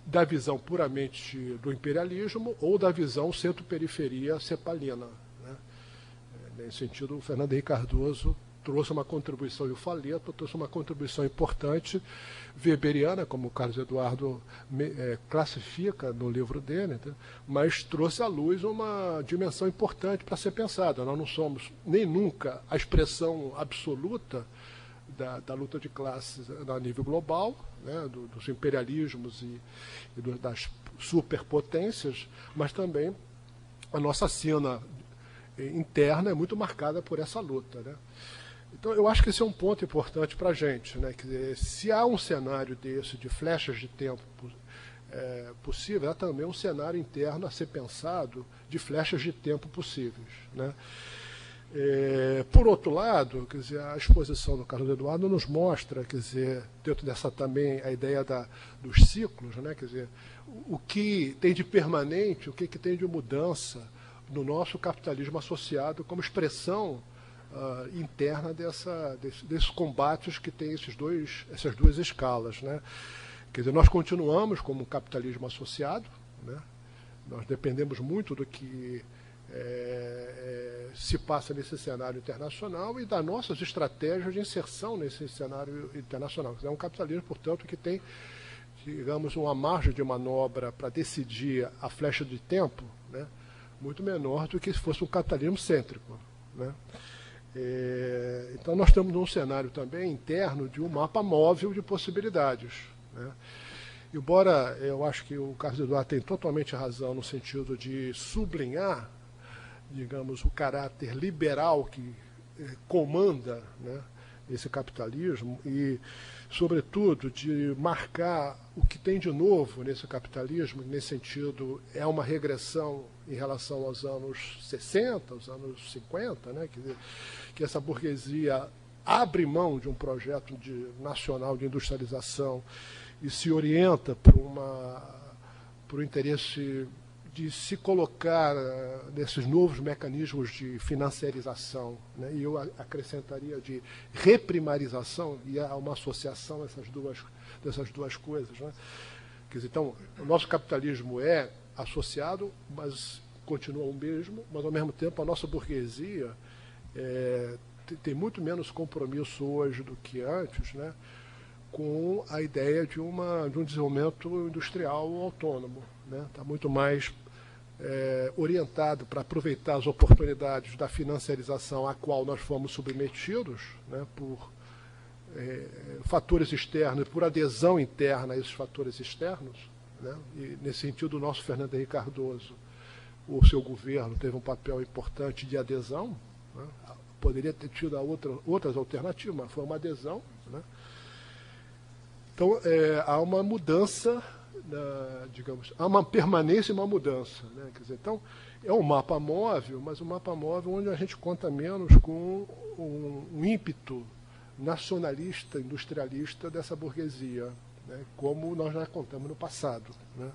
da visão puramente do imperialismo ou da visão centro-periferia cepalina, né? Nesse sentido, o Fernando Henrique Cardoso trouxe uma contribuição, e o Faleto trouxe uma contribuição importante, weberiana, como o Carlos Eduardo classifica no livro dele, né? Mas trouxe à luz uma dimensão importante para ser pensada. Nós não somos nem nunca a expressão absoluta da luta de classes a nível global, né, dos imperialismos e das superpotências, mas também a nossa cena interna é muito marcada por essa luta, né? Então, eu acho que esse é um ponto importante para a gente, né? Quer dizer, se há um cenário desse, de flechas de tempo possível, há também um cenário interno a ser pensado de flechas de tempo possíveis, né? Por outro lado, quer dizer, a exposição do Carlos Eduardo nos mostra, quer dizer, dentro dessa também a ideia dos ciclos, né? Quer dizer, o que tem de permanente, o que tem de mudança no nosso capitalismo associado como expressão interna desses combates que tem essas duas escalas, né? Quer dizer, nós continuamos como um capitalismo associado, né? Nós dependemos muito do que se passa nesse cenário internacional e das nossas estratégias de inserção nesse cenário internacional. É um capitalismo, portanto, que tem, digamos, uma margem de manobra para decidir a flecha de tempo, né, muito menor do que se fosse um capitalismo cêntrico, né? Então nós estamos num cenário também interno de um mapa móvel de possibilidades, né? Embora eu acho que o Carlos Eduardo tem totalmente razão no sentido de sublinhar, digamos, o caráter liberal que comanda, né, esse capitalismo e, sobretudo, de marcar o que tem de novo nesse capitalismo, nesse sentido, é uma regressão em relação aos anos 60, aos anos 50, né, que essa burguesia abre mão de um projeto nacional de industrialização e se orienta para o interesse de se colocar nesses novos mecanismos de financiarização, né? E eu acrescentaria de reprimarização, e há uma associação dessas duas coisas, né? Quer dizer, então, o nosso capitalismo é associado, mas continua o mesmo, mas, ao mesmo tempo, a nossa burguesia tem muito menos compromisso hoje do que antes, né, com a ideia de um desenvolvimento industrial autônomo, né? Está muito mais orientado para aproveitar as oportunidades da financiarização a qual nós fomos submetidos, né, por fatores externos, por adesão interna a esses fatores externos, né? E, nesse sentido, o nosso Fernando Henrique Cardoso, o seu governo, teve um papel importante de adesão, né? Poderia ter tido outras alternativas, mas foi uma adesão, né? Então, há uma mudança, digamos, há uma permanência e uma mudança, né? Quer dizer, então, é um mapa móvel, mas um mapa móvel onde a gente conta menos com um ímpeto nacionalista, industrialista dessa burguesia, né? Como nós já contamos no passado, né?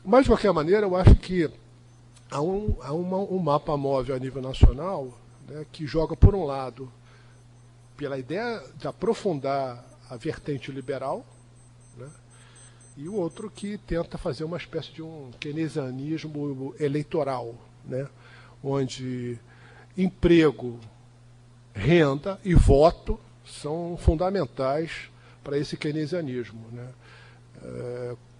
Mas, de qualquer maneira, eu acho que há um mapa móvel a nível nacional, né, que joga, por um lado, pela ideia de aprofundar a vertente liberal, né, e o outro que tenta fazer uma espécie de um keynesianismo eleitoral, né, onde emprego, renda e voto são fundamentais para esse keynesianismo, né,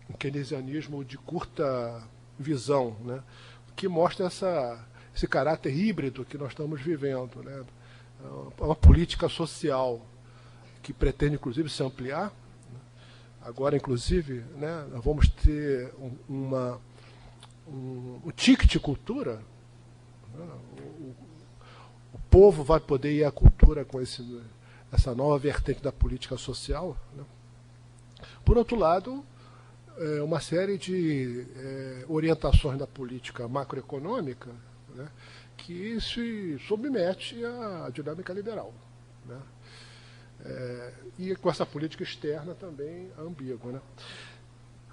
um keynesianismo de curta visão, né, que mostra esse caráter híbrido que nós estamos vivendo, né? Uma política social que pretende, inclusive, se ampliar. Agora, inclusive, né, nós vamos ter um ticket cultura. Né? O povo vai poder ir à cultura com essa nova vertente da política social, né? Por outro lado, uma série de orientações da política macroeconômica, né, que se submete à dinâmica liberal, né, e com essa política externa também ambígua, né.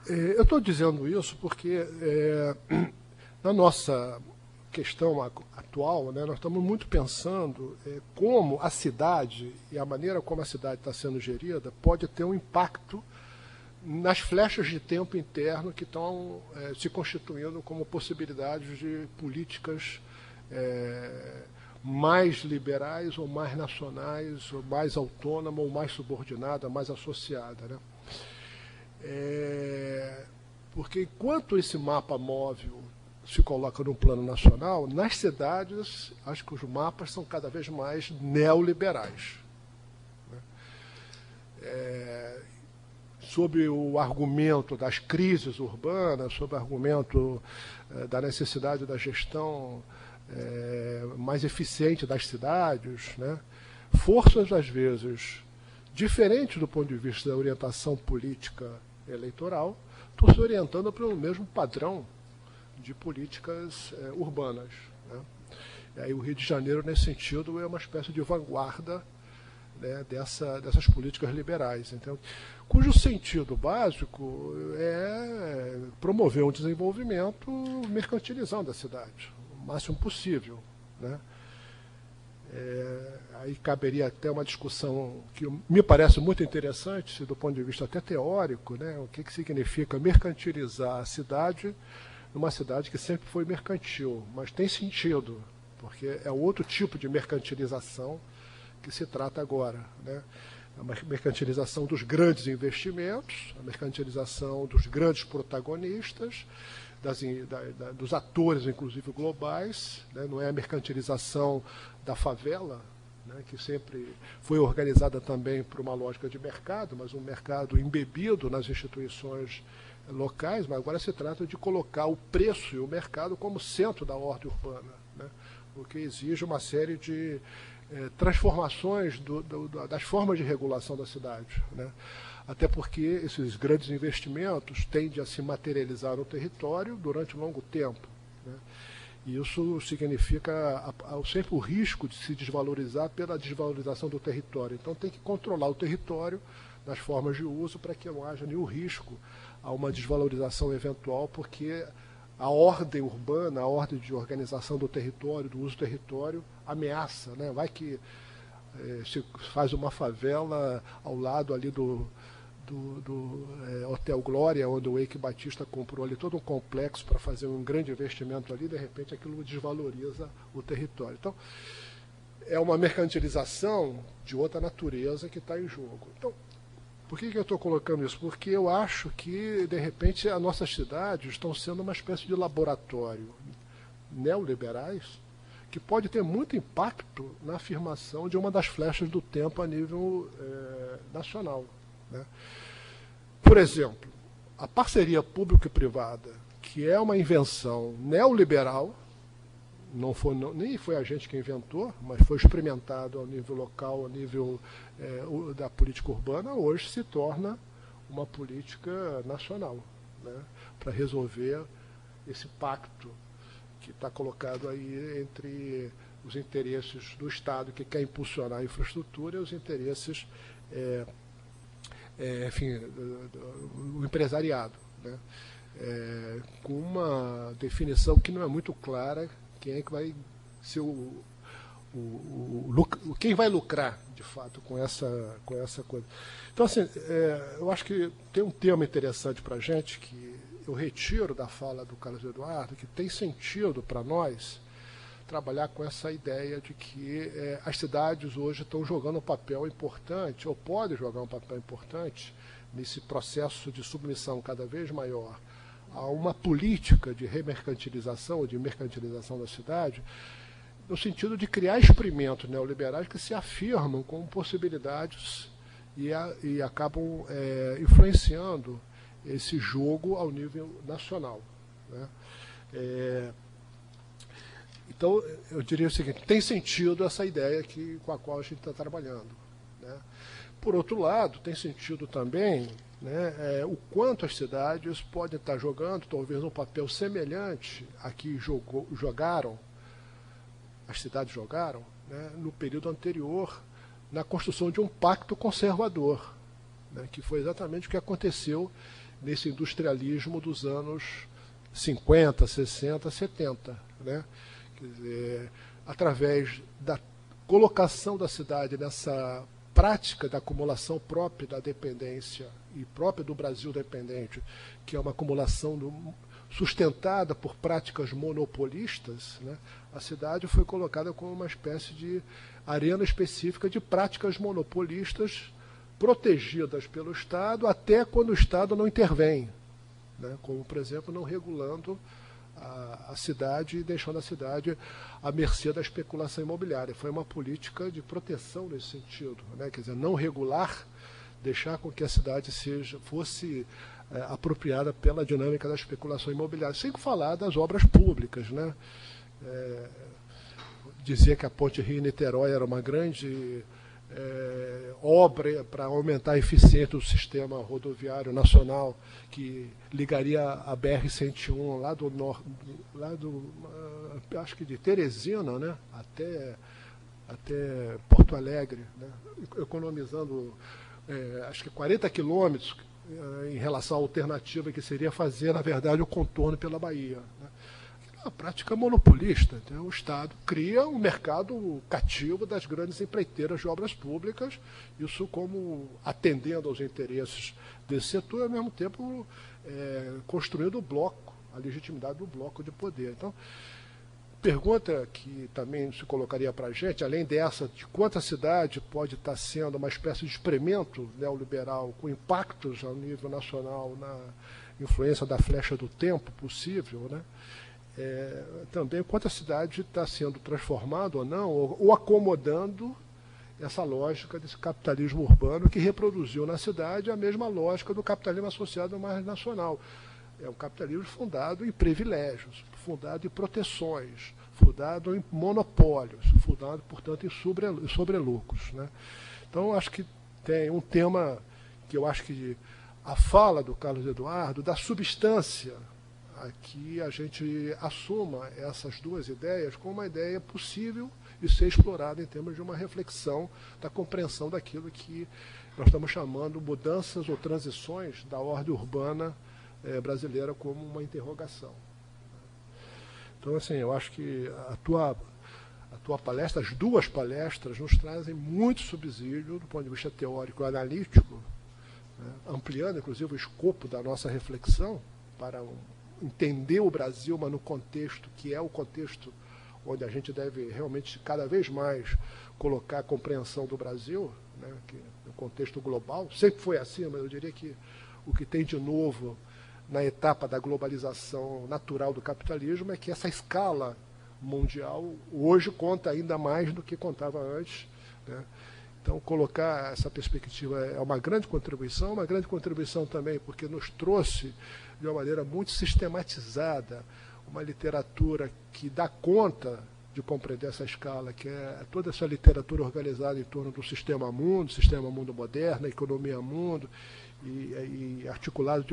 Eu estou dizendo isso porque na nossa questão atual, né, nós estamos muito pensando como a cidade e a maneira como a cidade está sendo gerida pode ter um impacto nas flechas de tempo interno que estão se constituindo como possibilidades de políticas mais liberais ou mais nacionais, ou mais autônoma, ou mais subordinada, mais associada, né? Porque enquanto esse mapa móvel se coloca no plano nacional, nas cidades, acho que os mapas são cada vez mais neoliberais, né? Sob o argumento das crises urbanas, sob o argumento da necessidade da gestão mais eficiente das cidades, né? Forças, às vezes, diferentes do ponto de vista da orientação política eleitoral, estão se orientando para o mesmo padrão de políticas urbanas, né? E aí o Rio de Janeiro, nesse sentido, é uma espécie de vanguarda, né, dessas políticas liberais, então, cujo sentido básico é promover um desenvolvimento mercantilizando a cidade, o máximo possível, né? Aí caberia até uma discussão que me parece muito interessante, do ponto de vista até teórico, né? O que significa mercantilizar a cidade numa cidade que sempre foi mercantil, mas tem sentido, porque é outro tipo de mercantilização que se trata agora, né? A mercantilização dos grandes investimentos, a mercantilização dos grandes protagonistas, dos atores, inclusive globais, né? Não é a mercantilização da favela, né? Que sempre foi organizada também por uma lógica de mercado, mas um mercado embebido nas instituições locais, mas agora se trata de colocar o preço e o mercado como centro da ordem urbana, né? O que exige uma série de transformações das formas de regulação da cidade, né? Até porque esses grandes investimentos tendem a se materializar no território durante um longo tempo, né? E isso significa sempre o risco de se desvalorizar pela desvalorização do território. Então tem que controlar o território nas formas de uso para que não haja nenhum risco a uma desvalorização eventual, porque a ordem urbana, a ordem de organização do território, do uso do território, ameaça, né? Vai que se faz uma favela ao lado ali do Hotel Glória, onde o Eike Batista comprou ali todo um complexo para fazer um grande investimento ali, de repente aquilo desvaloriza o território. Então, é uma mercantilização de outra natureza que está em jogo. Então, por que eu estou colocando isso? Porque eu acho que, de repente, as nossas cidades estão sendo uma espécie de laboratório neoliberais que pode ter muito impacto na afirmação de uma das flechas do tempo a nível nacional, né? Por exemplo, a parceria pública e privada, que é uma invenção neoliberal, nem foi a gente que inventou, mas foi experimentado ao nível local, ao nível da política urbana, hoje se torna uma política nacional, né, para resolver esse pacto que está colocado aí entre os interesses do Estado, que quer impulsionar a infraestrutura, e os interesses, do empresariado, né, com uma definição que não é muito clara. Quem é que vai ser quem vai lucrar, de fato, com essa coisa. Então, assim, eu acho que tem um tema interessante para a gente, que eu retiro da fala do Carlos Eduardo, que tem sentido para nós trabalhar com essa ideia de que as cidades hoje estão jogando um papel importante, ou podem jogar um papel importante, nesse processo de submissão cada vez maior a uma política de remercantilização ou de mercantilização da cidade, no sentido de criar experimentos neoliberais que se afirmam como possibilidades e acabam influenciando esse jogo ao nível nacional, né? Então, eu diria o seguinte: tem sentido essa ideia com a qual a gente está trabalhando, né? Por outro lado, tem sentido também, né, o quanto as cidades podem estar jogando, talvez, um papel semelhante a que as cidades jogaram, né, no período anterior, na construção de um pacto conservador, né, que foi exatamente o que aconteceu nesse industrialismo dos anos 50, 60, 70, né? Quer dizer, através da colocação da cidade nessa prática da acumulação própria da dependência e própria do Brasil dependente, que é uma acumulação sustentada por práticas monopolistas, né? A cidade foi colocada como uma espécie de arena específica de práticas monopolistas protegidas pelo Estado até quando o Estado não intervém, né? Como, por exemplo, não regulando a cidade e deixando a cidade à mercê da especulação imobiliária. Foi uma política de proteção nesse sentido, né? Quer dizer, não regular, deixar com que a cidade fosse apropriada pela dinâmica da especulação imobiliária, sem falar das obras públicas, né? Dizer que a Ponte Rio-Niterói era uma grande obra para aumentar a eficiência do sistema rodoviário nacional, que ligaria a BR-101 lá do norte, acho que de Teresina, né, até Porto Alegre, né, economizando acho que 40 quilômetros em relação à alternativa que seria fazer, na verdade, o contorno pela Bahia, né. uma prática monopolista. Então, o Estado cria um mercado cativo das grandes empreiteiras de obras públicas, isso como atendendo aos interesses desse setor, e ao mesmo tempo construindo o bloco, a legitimidade do bloco de poder. Então, pergunta que também se colocaria para a gente, além dessa, de quanto a cidade pode estar sendo uma espécie de experimento neoliberal com impactos ao nível nacional na influência da flecha do tempo possível, né? Também quanto a cidade está sendo transformada ou não, ou acomodando essa lógica desse capitalismo urbano que reproduziu na cidade a mesma lógica do capitalismo associado ao mais nacional. É um capitalismo fundado em privilégios, fundado em proteções, fundado em monopólios, fundado, portanto, em sobrelucros, né? Então, acho que tem um tema que eu acho que a fala do Carlos Eduardo, da substância, aqui a gente assuma essas duas ideias como uma ideia possível de ser explorada em termos de uma reflexão da compreensão daquilo que nós estamos chamando mudanças ou transições da ordem urbana brasileira como uma interrogação. Então, assim, eu acho que a tua palestra, as duas palestras, nos trazem muito subsídio do ponto de vista teórico e analítico, né, ampliando, inclusive, o escopo da nossa reflexão para entender o Brasil, mas no contexto que é o contexto onde a gente deve realmente cada vez mais colocar a compreensão do Brasil, né, que no contexto global, sempre foi assim, mas eu diria que o que tem de novo na etapa da globalização natural do capitalismo é que essa escala mundial hoje conta ainda mais do que contava antes, né? Então, colocar essa perspectiva é uma grande contribuição também porque nos trouxe de uma maneira muito sistematizada uma literatura que dá conta de compreender essa escala, que é toda essa literatura organizada em torno do sistema mundo moderno, a economia mundo, e articulado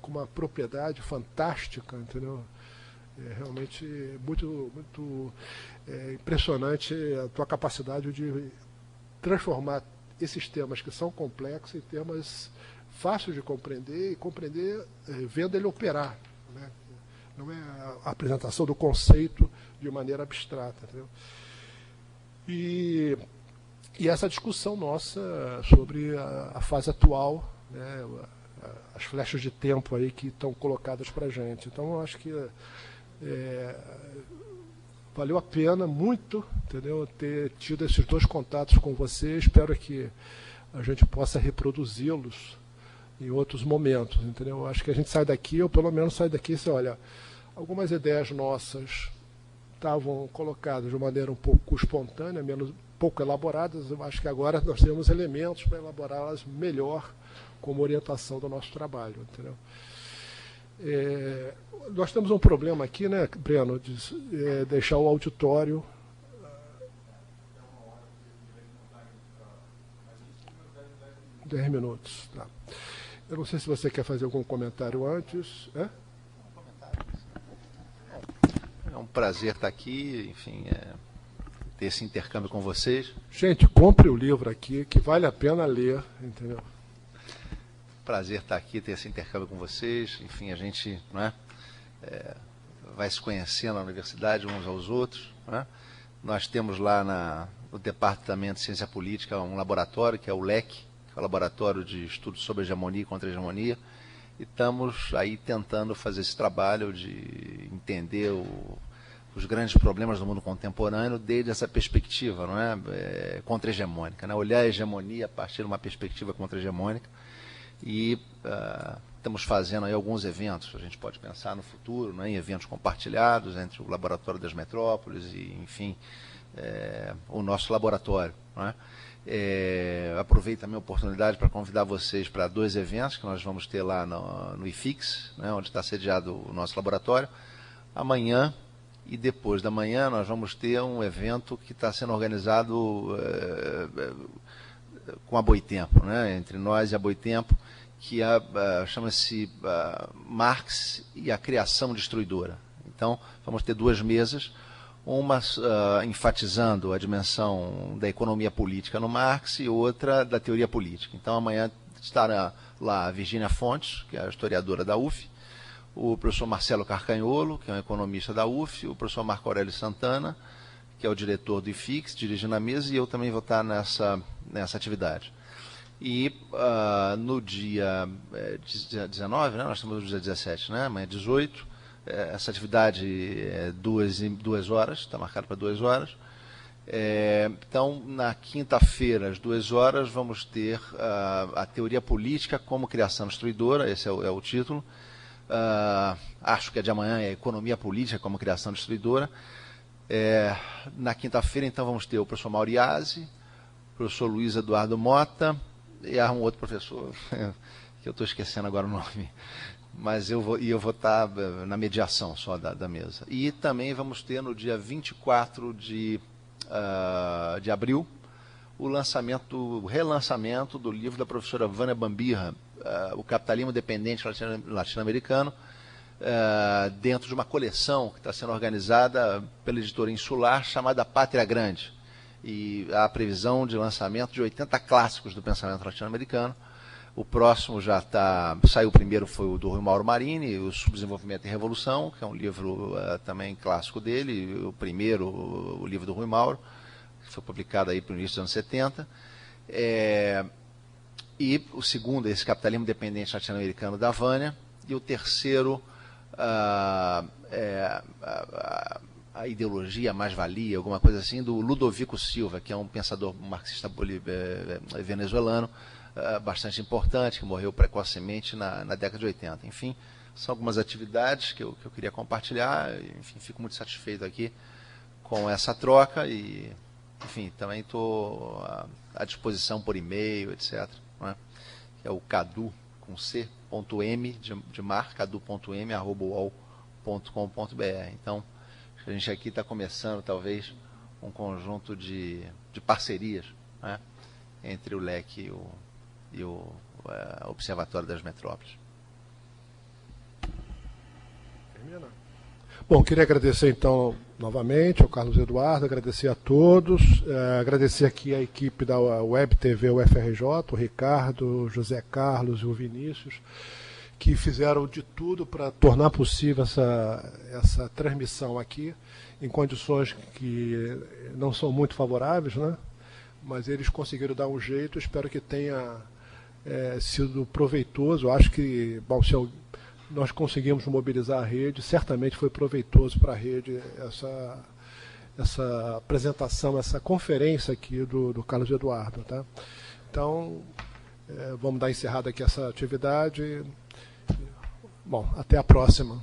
com uma propriedade fantástica, entendeu? É realmente muito impressionante a tua capacidade de transformar esses temas que são complexos em temas fáceis de compreender e compreender vendo ele operar, né? Não é a apresentação do conceito de maneira abstrata, entendeu? E essa discussão nossa sobre a fase atual, né, as flechas de tempo aí que estão colocadas para a gente. Então, eu acho que valeu a pena muito, entendeu, ter tido esses dois contatos com você. Espero que a gente possa reproduzi-los em outros momentos, entendeu? Eu acho que a gente sai daqui, ou pelo menos sai daqui, se olha, algumas ideias nossas estavam colocadas de maneira um pouco espontânea, pouco elaboradas. Eu acho que agora nós temos elementos para elaborá-las melhor como orientação do nosso trabalho, entendeu? Nós temos um problema aqui, né, Breno, de deixar o auditório. 10 minutos. Tá. Eu não sei se você quer fazer algum comentário antes. É um prazer estar aqui, enfim, ter esse intercâmbio com vocês. Gente, compre o livro aqui, que vale a pena ler, entendeu? Prazer estar aqui, ter esse intercâmbio com vocês. Enfim, a gente, não é, vai se conhecendo na universidade uns aos outros, não é? Nós temos lá no Departamento de Ciência Política um laboratório, que é o LEC, que é o Laboratório de Estudos sobre Hegemonia e Contra-Hegemonia, e estamos aí tentando fazer esse trabalho de entender os grandes problemas do mundo contemporâneo desde essa perspectiva, não é, contra-hegemônica, né? Olhar a hegemonia a partir de uma perspectiva contra-hegemônica. E estamos fazendo aí alguns eventos, a gente pode pensar no futuro, né, em eventos compartilhados entre o Laboratório das Metrópoles e, enfim, o nosso laboratório, não é? Aproveito também a oportunidade para convidar vocês para 2 eventos que nós vamos ter lá no IFIX, né, onde está sediado o nosso laboratório. Amanhã e depois da manhã nós vamos ter um evento que está sendo organizado com a Boitempo, né, entre nós e a Boitempo, que chama-se Marx e a Criação Destruidora. Então, vamos ter 2 mesas, uma enfatizando a dimensão da economia política no Marx e outra da teoria política. Então, amanhã estará lá a Virgínia Fontes, que é a historiadora da UF, o professor Marcelo Carcanholo, que é um economista da UF, o professor Marco Aurélio Santana, que é o diretor do IFIX, dirigindo a mesa, e eu também vou estar nessa atividade. E no dia 19, né, nós estamos no dia 17, né, amanhã é 18, essa atividade é 2 horas, está marcada para 2 horas. Então, na quinta-feira, às 2 horas, vamos ter a teoria política como criação destruidora, esse é o título. Acho que a de amanhã é economia política como criação destruidora. Na quinta-feira, então, vamos ter o professor Mauriase, o professor Luiz Eduardo Mota e um outro professor, que eu estou esquecendo agora o nome, mas eu vou estar na mediação só da mesa. E também vamos ter no dia 24 de abril o relançamento do livro da professora Vânia Bambirra, O Capitalismo Dependente Latino-Americano, dentro de uma coleção que está sendo organizada pela editora Insular, chamada Pátria Grande. E há a previsão de lançamento de 80 clássicos do pensamento latino-americano. O próximo saiu o primeiro, foi o do Rui Mauro Marini, O Subdesenvolvimento e Revolução, que é um livro também clássico dele, o primeiro, o livro do Rui Mauro, que foi publicado aí para o início dos anos 70. E o segundo, esse Capitalismo Dependente Latino-Americano, da Vânia, e o terceiro, a ideologia, a mais-valia, alguma coisa assim, do Ludovico Silva, que é um pensador marxista venezuelano, bastante importante, que morreu precocemente na década de 80. Enfim, são algumas atividades que eu queria compartilhar. Enfim, fico muito satisfeito aqui com essa troca e, enfim, também estou à disposição por e-mail, etc. Não é? Que é o cadu, com c.m, de mar, cadu.m@uol.com.br. Então, a gente aqui está começando, talvez, um conjunto de parcerias, né, entre o LEC e o Observatório das Metrópoles. Termina. Bom, queria agradecer, então, novamente ao Carlos Eduardo, agradecer a todos, agradecer aqui a equipe da Web TV UFRJ, o Ricardo, o José Carlos e o Vinícius, que fizeram de tudo para tornar possível essa transmissão aqui, em condições que não são muito favoráveis, né? Mas eles conseguiram dar um jeito. Espero que tenha sido proveitoso. Eu acho que, bom, se nós conseguimos mobilizar a rede, certamente foi proveitoso para a rede essa apresentação, essa conferência aqui do Carlos Eduardo. Tá? Então, vamos dar encerrada aqui essa atividade. Bom, até a próxima.